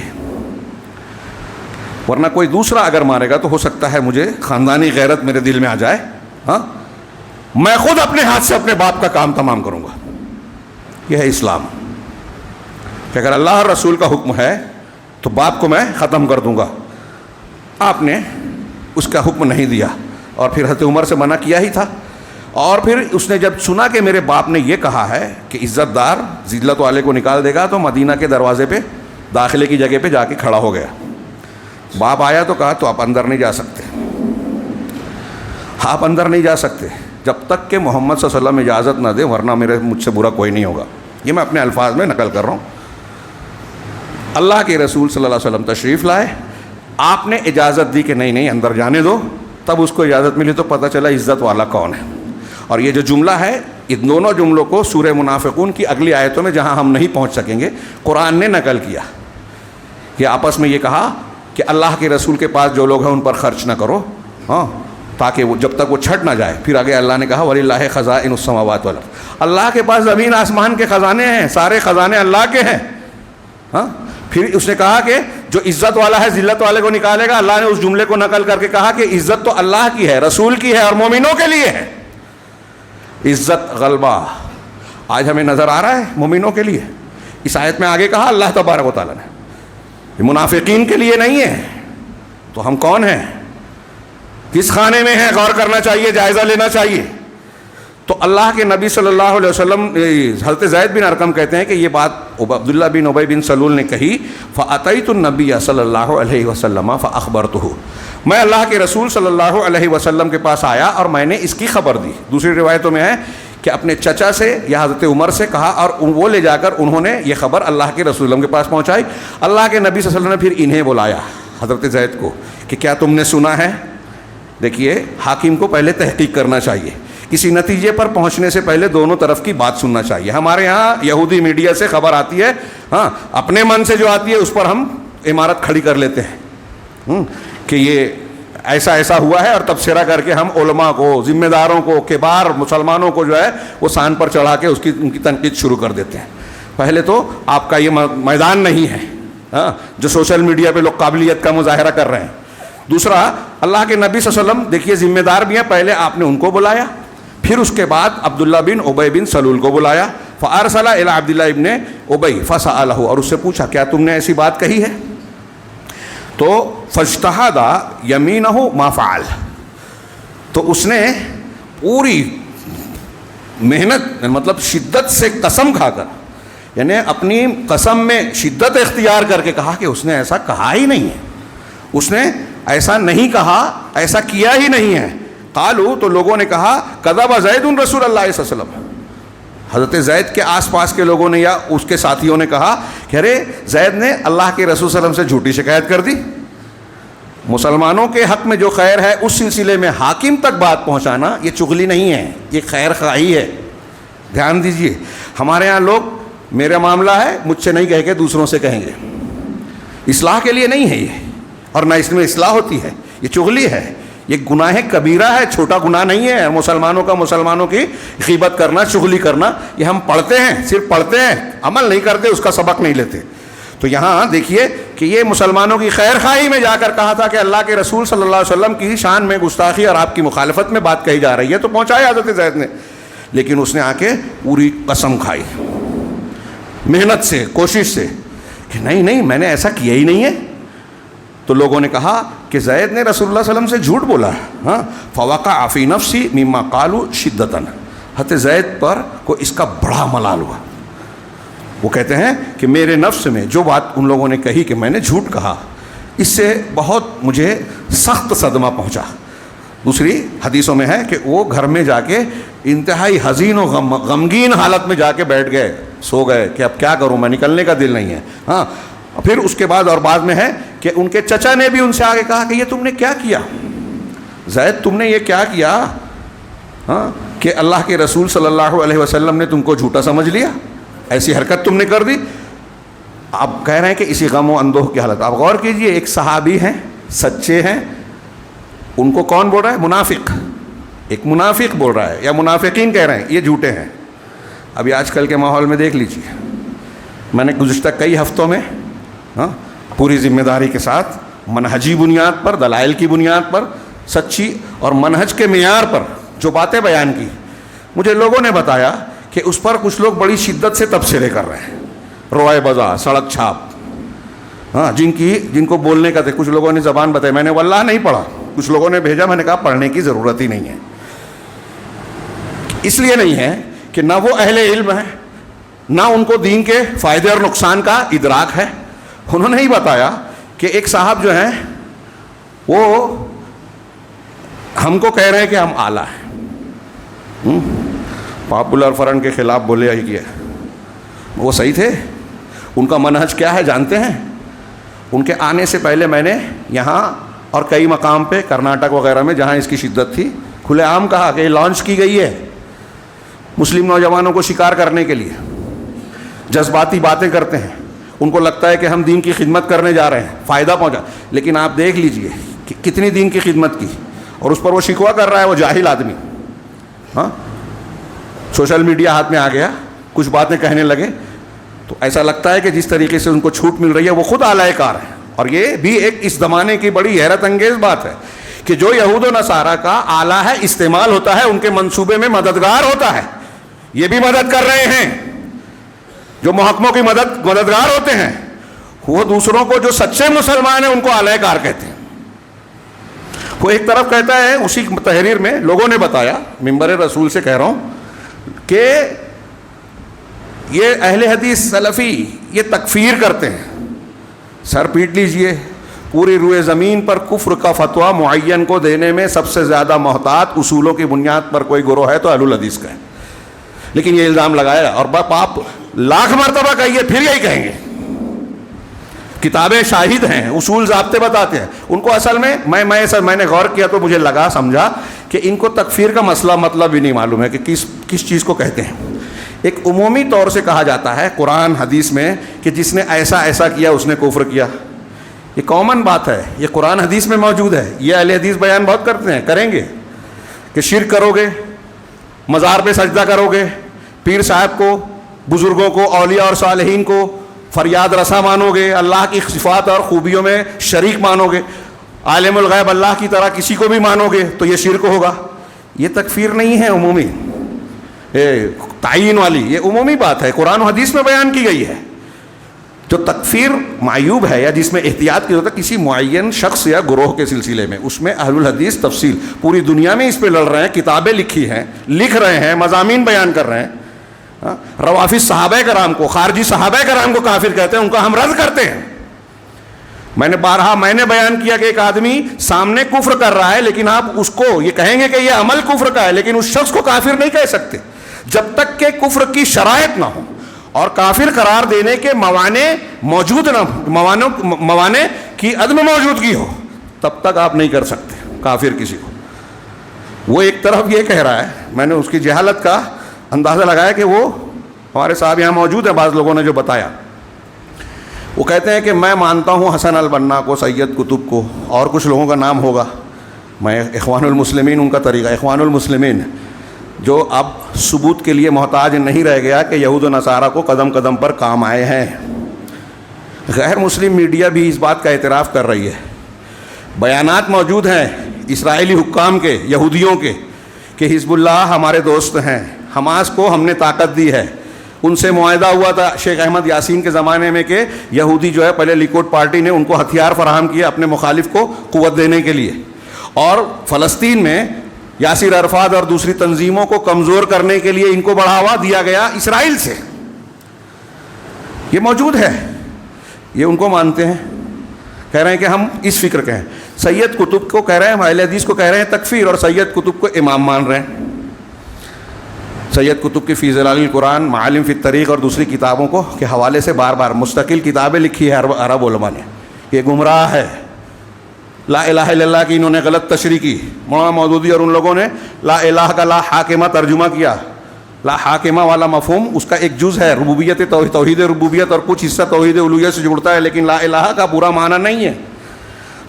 ورنہ کوئی دوسرا اگر مارے گا تو ہو سکتا ہے مجھے خاندانی غیرت میرے دل میں آ جائے. میں خود اپنے ہاتھ سے اپنے باپ کا کام تمام کروں گا. یہ ہے اسلام کہ اگر اللہ اور رسول کا حکم ہے تو باپ کو میں ختم کر دوں گا. آپ نے اس کا حکم نہیں دیا اور پھر حضرت عمر سے منع کیا ہی تھا. اور پھر اس نے جب سنا کہ میرے باپ نے یہ کہا ہے کہ عزت دار ذلت والے کو نکال دے گا، تو مدینہ کے دروازے پہ داخلے کی جگہ پہ جا کے کھڑا ہو گیا. باپ آیا تو کہا تو آپ اندر نہیں جا سکتے، آپ اندر نہیں جا سکتے جب تک کہ محمد صلی اللہ علیہ وسلم اجازت نہ دے، ورنہ مجھ سے برا کوئی نہیں ہوگا. یہ میں اپنے الفاظ میں نقل کر رہا ہوں. اللہ کے رسول صلی اللہ علیہ وسلم تشریف لائے، آپ نے اجازت دی کہ نہیں اندر جانے دو، تب اس کو اجازت ملی تو پتہ چلا عزت والا کون ہے. اور یہ جو جملہ ہے، ان دونوں جملوں کو سورہ منافقون کی اگلی آیتوں میں جہاں ہم نہیں پہنچ سکیں گے قرآن نے نقل کیا کہ آپس میں یہ کہا کہ اللہ کے رسول کے پاس جو لوگ ہیں ان پر خرچ نہ کرو، تاکہ وہ جب تک وہ چھٹ نہ جائے. پھر آگے اللہ نے کہا وَلِلَّهِ خَزَائِنُ السَّمَاوَاتِ وَالْأَرْضِ, اللہ کے پاس زمین آسمان کے خزانے ہیں, سارے خزانے اللہ کے ہیں. ہاں, پھر اس نے کہا کہ جو عزت والا ہے ذلت والے کو نکالے گا. اللہ نے اس جملے کو نقل کر کے کہا کہ عزت تو اللہ کی ہے, رسول کی ہے اور مومنوں کے لیے ہے. عزت غلبہ آج ہمیں نظر آ رہا ہے مومنوں کے لیے. اس آیت میں آگے کہا اللہ تبارک و تعالیٰ نے, یہ منافقین کے لیے نہیں ہے. تو ہم کون ہیں, کس خانے میں ہیں, غور کرنا چاہیے, جائزہ لینا چاہیے. تو اللہ کے نبی صلی اللہ علیہ وسلم, حضرت زید بن ارقم کہتے ہیں کہ یہ بات عبداللہ بن ابی بن سلول نے کہی. فَأَتَيْتُ النَّبِيَّ صلی اللہ علیہ وسلم فَأَخْبَرْتُهُ, میں اللہ کے رسول صلی اللہ علیہ وسلم کے پاس آیا اور میں نے اس کی خبر دی. دوسری روایتوں میں ہے کہ اپنے چچا سے یا حضرت عمر سے کہا اور وہ لے جا کر انہوں نے یہ خبر اللہ کے رسول کے پاس پہنچائی. اللہ کے نبی صلی اللہ علیہ وسلم نے پھر انہیں بلایا, حضرت زید کو, کہ کیا تم نے سنا ہے. دیکھیے حاکم کو پہلے تحقیق کرنا چاہیے, کسی نتیجے پر پہنچنے سے پہلے دونوں طرف کی بات سننا چاہیے. ہمارے ہاں یہودی میڈیا سے خبر آتی ہے, ہاں اپنے من سے جو آتی ہے اس پر ہم عمارت کھڑی کر لیتے ہیں کہ یہ ایسا ایسا ہوا ہے, اور تبصرہ کر کے ہم علماء کو, ذمہ داروں کو, کبار مسلمانوں کو جو ہے وہ سان پر چڑھا کے ان کی تنقید شروع کر دیتے ہیں. پہلے تو آپ کا یہ میدان نہیں ہے ہاں جو سوشل میڈیا پہ لوگ قابلیت کا مظاہرہ کر رہے ہیں. دوسرا, اللہ کے نبی صلی اللہ علیہ وسلم دیکھیے ذمہ دار بھی ہیں, پہلے آپ نے ان کو بلایا, پھر اس کے بعد عبداللہ بن ابی بن سلول کو بلایا. فارسل الی عبداللہ ابن ابی فسألہ, اور اس سے پوچھا کیا تم نے ایسی بات کہی ہے. تو فاجتہد یمینہ ما فعل, تو اس نے پوری محنت مطلب شدت سے قسم کھا کر, یعنی اپنی قسم میں شدت اختیار کر کے کہا کہ اس نے ایسا کہا ہی نہیں ہے, اس نے ایسا نہیں کہا, ایسا کیا ہی نہیں ہے. قالوا, تو لوگوں نے کہا کذب زید رسول اللہ صلی اللہ علیہ وسلم, حضرت زید کے آس پاس کے لوگوں نے یا اس کے ساتھیوں نے کہا کہ ارے زید نے اللہ کے رسول صلی اللہ علیہ وسلم سے جھوٹی شکایت کر دی. مسلمانوں کے حق میں جو خیر ہے اس سلسلے میں حاکم تک بات پہنچانا یہ چغلی نہیں ہے, یہ خیر خواہی ہے. دھیان دیجئے, ہمارے ہاں لوگ میرا معاملہ ہے مجھ سے نہیں کہہ کے دوسروں سے کہیں گے, اصلاح کے لیے نہیں ہے یہ, اور نہ اس میں اصلاح ہوتی ہے, یہ چغلی ہے, یہ گناہ کبیرہ ہے, چھوٹا گناہ نہیں ہے. مسلمانوں کا مسلمانوں کی غیبت کرنا, چغلی کرنا, یہ ہم پڑھتے ہیں, صرف پڑھتے ہیں, عمل نہیں کرتے, اس کا سبق نہیں لیتے. تو یہاں دیکھیے کہ یہ مسلمانوں کی خیر خواہی میں جا کر کہا تھا کہ اللہ کے رسول صلی اللہ علیہ وسلم کی شان میں گستاخی اور آپ کی مخالفت میں بات کہی جا رہی ہے, تو پہنچایا حضرت زید نے. لیکن اس نے آ کے پوری قسم کھائی محنت سے, کوشش سے, کہ نہیں نہیں میں نے ایسا کیا ہی نہیں ہے. تو لوگوں نے کہا کہ زید نے رسول اللہ صلی اللہ علیہ وسلم سے جھوٹ بولا. ہاں, فوقع فی نفسی مما قالوا شدتاً, حضرت زید پر کو اس کا بڑا ملال ہوا. وہ کہتے ہیں کہ میرے نفس میں جو بات ان لوگوں نے کہی کہ میں نے جھوٹ کہا, اس سے بہت مجھے سخت صدمہ پہنچا. دوسری حدیثوں میں ہے کہ وہ گھر میں جا کے انتہائی حزین و غمگین حالت میں جا کے بیٹھ گئے, سو گئے کہ اب کیا کروں, میں نکلنے کا دل نہیں ہے. ہاں, پھر اس کے بعد اور بعد میں ہے کہ ان کے چچا نے بھی ان سے آگے کہا کہ یہ تم نے کیا کیا, زید تم نے یہ کیا کیا, ہاں کہ اللہ کے رسول صلی اللہ علیہ وسلم نے تم کو جھوٹا سمجھ لیا, ایسی حرکت تم نے کر دی. آپ کہہ رہے ہیں کہ اسی غم و اندوہ کی حالت. آپ غور کیجئے, ایک صحابی ہیں, سچے ہیں, ان کو کون بول رہا ہے, منافق, ایک منافق بول رہا ہے, یا منافقین کہہ رہے ہیں یہ جھوٹے ہیں. ابھی آج کل کے ماحول میں دیکھ لیجئے, میں نے گزشتہ کئی ہفتوں میں پوری ذمہ داری کے ساتھ منہجی بنیاد پر, دلائل کی بنیاد پر, سچی اور منہج کے معیار پر جو باتیں بیان کی, مجھے لوگوں نے بتایا کہ اس پر کچھ لوگ بڑی شدت سے تبصرے کر رہے ہیں, روائے بازار, سڑک چھاپ, ہاں جن کو بولنے کا تھے. کچھ لوگوں نے زبان بتائی, میں نے واللہ نہیں پڑھا, کچھ لوگوں نے بھیجا, میں نے کہا پڑھنے کی ضرورت ہی نہیں ہے. اس لیے نہیں ہے کہ نہ وہ اہل علم ہیں, نہ ان کو دین کے فائدے اور نقصان کا ادراک ہے. انہوں نے ہی بتایا کہ ایک صاحب جو ہیں وہ ہم کو کہہ رہے ہیں کہ ہم اعلیٰ ہیں, پاپولر فرنٹ کے خلاف بولے ہی کیا. وہ صحیح تھے, ان کا منہج کیا ہے جانتے ہیں. ان کے آنے سے پہلے میں نے یہاں اور کئی مقام پہ کرناٹک وغیرہ میں جہاں اس کی شدت تھی, کھلے عام کہا کہ یہ لانچ کی گئی ہے مسلم نوجوانوں کو شکار کرنے کے لیے. جذباتی باتیں کرتے ہیں, ان کو لگتا ہے کہ ہم دین کی خدمت کرنے جا رہے ہیں, فائدہ پہنچا. لیکن آپ دیکھ لیجئے کہ کتنی دین کی خدمت کی, اور اس پر وہ شکوہ کر رہا ہے، وہ جاہل آدمی. ہاں، سوشل میڈیا ہاتھ میں آ گیا، کچھ باتیں کہنے لگے تو ایسا لگتا ہے کہ جس طریقے سے ان کو چھوٹ مل رہی ہے وہ خود اعلی کار ہے. اور یہ بھی ایک اس زمانے کی بڑی حیرت انگیز بات ہے کہ جو یہود و نصارہ کا آلہ ہے، استعمال ہوتا ہے، ان کے منصوبے میں مددگار ہوتا ہے، یہ بھی مدد کر رہے ہیں. جو محکموں کی مددگار ہوتے ہیں وہ دوسروں کو جو سچے مسلمان ہیں ان کو اعلی کار کہتے ہیں. وہ ایک طرف کہتا ہے، اسی تحریر میں لوگوں نے بتایا، منبر رسول سے کہہ رہا ہوں، کہ یہ اہل حدیث سلفی یہ تکفیر کرتے ہیں. سر پیٹ لیجئے، پوری روئے زمین پر کفر کا فتویٰ معین کو دینے میں سب سے زیادہ محتاط اصولوں کی بنیاد پر کوئی گروہ ہے تو اہل الحدیث کا ہے. لیکن یہ الزام لگایا، اور آپ لاکھ مرتبہ کہیے پھر یہی کہیں گے. کتابیں شاہد ہیں، اصول ضابطے بتاتے ہیں. ان کو اصل میں میں نے غور کیا تو مجھے لگا، سمجھا کہ ان کو تکفیر کا مسئلہ مطلب بھی نہیں معلوم ہے کہ کس چیز کو کہتے ہیں. ایک عمومی طور سے کہا جاتا ہے قرآن حدیث میں کہ جس نے ایسا کیا اس نے کفر کیا. یہ کامن بات ہے، یہ قرآن حدیث میں موجود ہے. یہ اہل حدیث بیان بہت کرتے ہیں، کریں گے کہ شرک کرو گے، مزار پہ سجدہ کرو گے، پیر صاحب کو، بزرگوں کو، اولیاء اور صالحین کو فریاد رسا مانو گے، اللہ کی صفات اور خوبیوں میں شریک مانو گے، عالم الغیب اللہ کی طرح کسی کو بھی مانو گے تو یہ شرک ہوگا. یہ تکفیر نہیں ہے عمومی تعین والی، یہ عمومی بات ہے، قرآن و حدیث میں بیان کی گئی ہے. جو تکفیر معیوب ہے یا جس میں احتیاط کی ضرورت ہے کسی معین شخص یا گروہ کے سلسلے میں، اس میں اہل الحدیث تفصیل پوری دنیا میں اس پہ لڑ رہے ہیں، کتابیں لکھی ہیں، لکھ رہے ہیں، مضامین بیان کر رہے ہیں. روافض صحابہ کرام کو، خارجی صحابہ کرام کو کافر کہتے ہیں، ان کا ہم رد کرتے ہیں. میں نے بیان کیا کہ ایک آدمی سامنے کفر کر رہا ہے لیکن آپ اس کو یہ کہیں گے کہ یہ عمل کفر کا ہے، لیکن اس شخص کو کافر نہیں کہہ سکتے جب تک کہ کفر کی شرائط نہ ہو اور کافر قرار دینے کے موانع موجود نہ ہو، موانع کی عدم موجودگی ہو، تب تک آپ نہیں کر سکتے کافر کسی کو. وہ ایک طرف یہ کہہ رہا ہے، میں نے اس کی جہالت کا اندازہ لگایا کہ وہ ہمارے صاحب یہاں موجود ہیں، بعض لوگوں نے جو بتایا، وہ کہتے ہیں کہ میں مانتا ہوں حسن البنا کو، سید قطب کو، اور کچھ لوگوں کا نام ہوگا، میں اخوان المسلمین ان کا طریقہ، اخوان المسلمین جو اب ثبوت کے لیے محتاج نہیں رہ گیا کہ یہود و نصارہ کو قدم قدم پر کام آئے ہیں. غیر مسلم میڈیا بھی اس بات کا اعتراف کر رہی ہے. بیانات موجود ہیں اسرائیلی حکام کے، یہودیوں کے، کہ حزب اللہ ہمارے دوست ہیں، حماس کو ہم نے طاقت دی ہے. ان سے معاہدہ ہوا تھا شیخ احمد یاسین کے زمانے میں کہ یہودی جو ہے، پہلے لیکوڈ پارٹی نے ان کو ہتھیار فراہم کیے اپنے مخالف کو قوت دینے کے لیے، اور فلسطین میں یاسر عرفات اور دوسری تنظیموں کو کمزور کرنے کے لیے ان کو بڑھاوا دیا گیا اسرائیل سے. یہ موجود ہے، یہ ان کو مانتے ہیں، کہہ رہے ہیں کہ ہم اس فکر کے ہیں. سید قطب کو کہہ رہے ہیں، اہل حدیث کو کہہ رہے ہیں تکفیر، اور سید قطب کو امام مان رہے ہیں. سید قطب کی فی ظلال القرآن، معالم فی الطریق اور دوسری کتابوں کو کے حوالے سے بار بار مستقل کتابیں لکھی ہے عرب علماء نے. یہ گمراہ ہے. لا الہ الا اللہ کی انہوں نے غلط تشریح کی. مولانا مودودی اور ان لوگوں نے لا الہ کا لا حاکمہ ترجمہ کیا. لا حاکمہ والا مفہوم اس کا ایک جز ہے، ربوبیت توحید ربوبیت، اور کچھ حصہ توحید الوہیت سے جڑتا ہے، لیکن لا الہ کا پورا معنی نہیں ہے.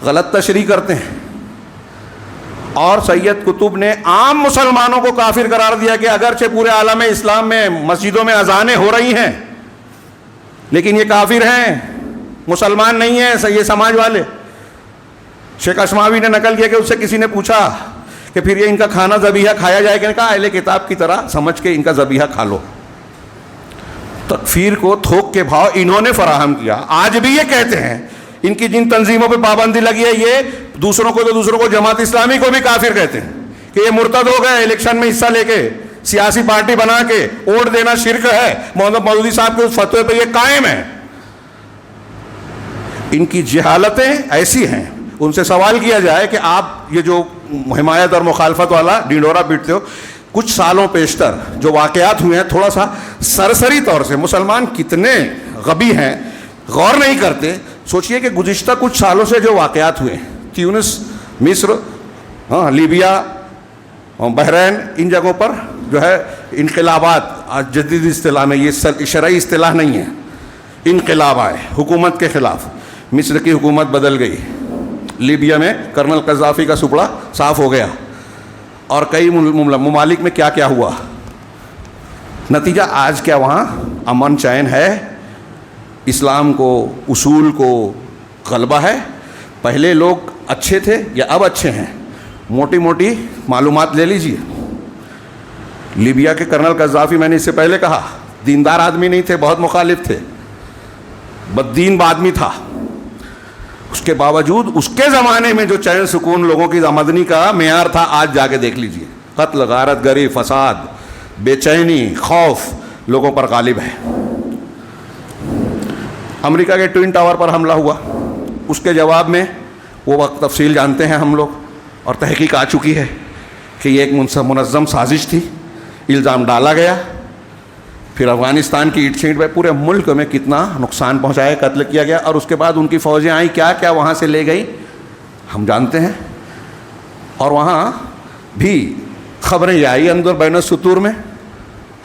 غلط تشریح کرتے ہیں. اور سید قطب نے عام مسلمانوں کو کافر قرار دیا کہ اگرچہ پورے عالم اسلام میں مسجدوں میں اذانیں ہو رہی ہیں لیکن یہ کافر ہیں، مسلمان نہیں ہیں یہ سماج والے. شیخ اشماوی نے نقل کیا کہ اس سے کسی نے پوچھا کہ پھر یہ ان کا کھانا ذبیحہ کھایا جائے کہ؟ کہا اہل کتاب کی طرح سمجھ کے ان کا ذبیحہ کھا لو. تکفیر کو تھوک کے بھاؤ انہوں نے فراہم کیا. آج بھی یہ کہتے ہیں، ان کی جن تنظیموں پہ پابندی لگی ہے، یہ دوسروں کو جماعت اسلامی کو بھی کافر کہتے ہیں کہ یہ مرتد ہو گئے، الیکشن میں حصہ لے کے سیاسی پارٹی بنا کے ووٹ دینا شرک ہے. محمد مودودی صاحب کے اس فتوے پہ یہ قائم ہے. ان کی جہالتیں ایسی ہیں. ان سے سوال کیا جائے کہ آپ یہ جو حمایت اور مخالفت والا ڈینڈورا پیٹتے ہو، کچھ سالوں پیشتر جو واقعات ہوئے ہیں، تھوڑا سا سرسری طور سے مسلمان کتنے غبی ہیں، غور نہیں کرتے. سوچئے کہ گزشتہ کچھ سالوں سے جو واقعات ہوئے، تیونس، مصر، لیبیا، بحرین، ان جگہوں پر جو ہے انقلابات، جدید اصطلاح میں، یہ شرعی اصطلاح نہیں ہے، انقلاب آئے حکومت کے خلاف. مصر کی حکومت بدل گئی، لیبیا میں کرنل قذافی کا سپڑا صاف ہو گیا، اور کئی ممالک میں کیا کیا ہوا. نتیجہ آج کیا وہاں امن چین ہے، اسلام کو، اصول کو غلبہ ہے. پہلے لوگ اچھے تھے یا اب اچھے ہیں؟ موٹی موٹی معلومات لے لیجئے. لیبیا کے کرنل قذافی، میں نے اس سے پہلے کہا، دیندار آدمی نہیں تھے، بہت مخالف تھے، بددین آدمی تھا. اس کے باوجود اس کے زمانے میں جو چین سکون لوگوں کی آمدنی کا معیار تھا، آج جا کے دیکھ لیجئے. قتل، غارت گری، فساد، بے چینی، خوف لوگوں پر غالب ہے. امریکہ کے ٹوئن ٹاور پر حملہ ہوا، اس کے جواب میں وہ وقت تفصیل جانتے ہیں ہم لوگ، اور تحقیق آ چکی ہے کہ یہ ایک منظم سازش تھی. الزام ڈالا گیا، پھر افغانستان کی اینٹ چھینٹ میں پورے ملک میں کتنا نقصان پہنچایا، قتل کیا گیا، اور اس کے بعد ان کی فوجیں آئیں، کیا کیا وہاں سے لے گئی ہم جانتے ہیں. اور وہاں بھی خبریں یہ آئی اندر بین السطور میں.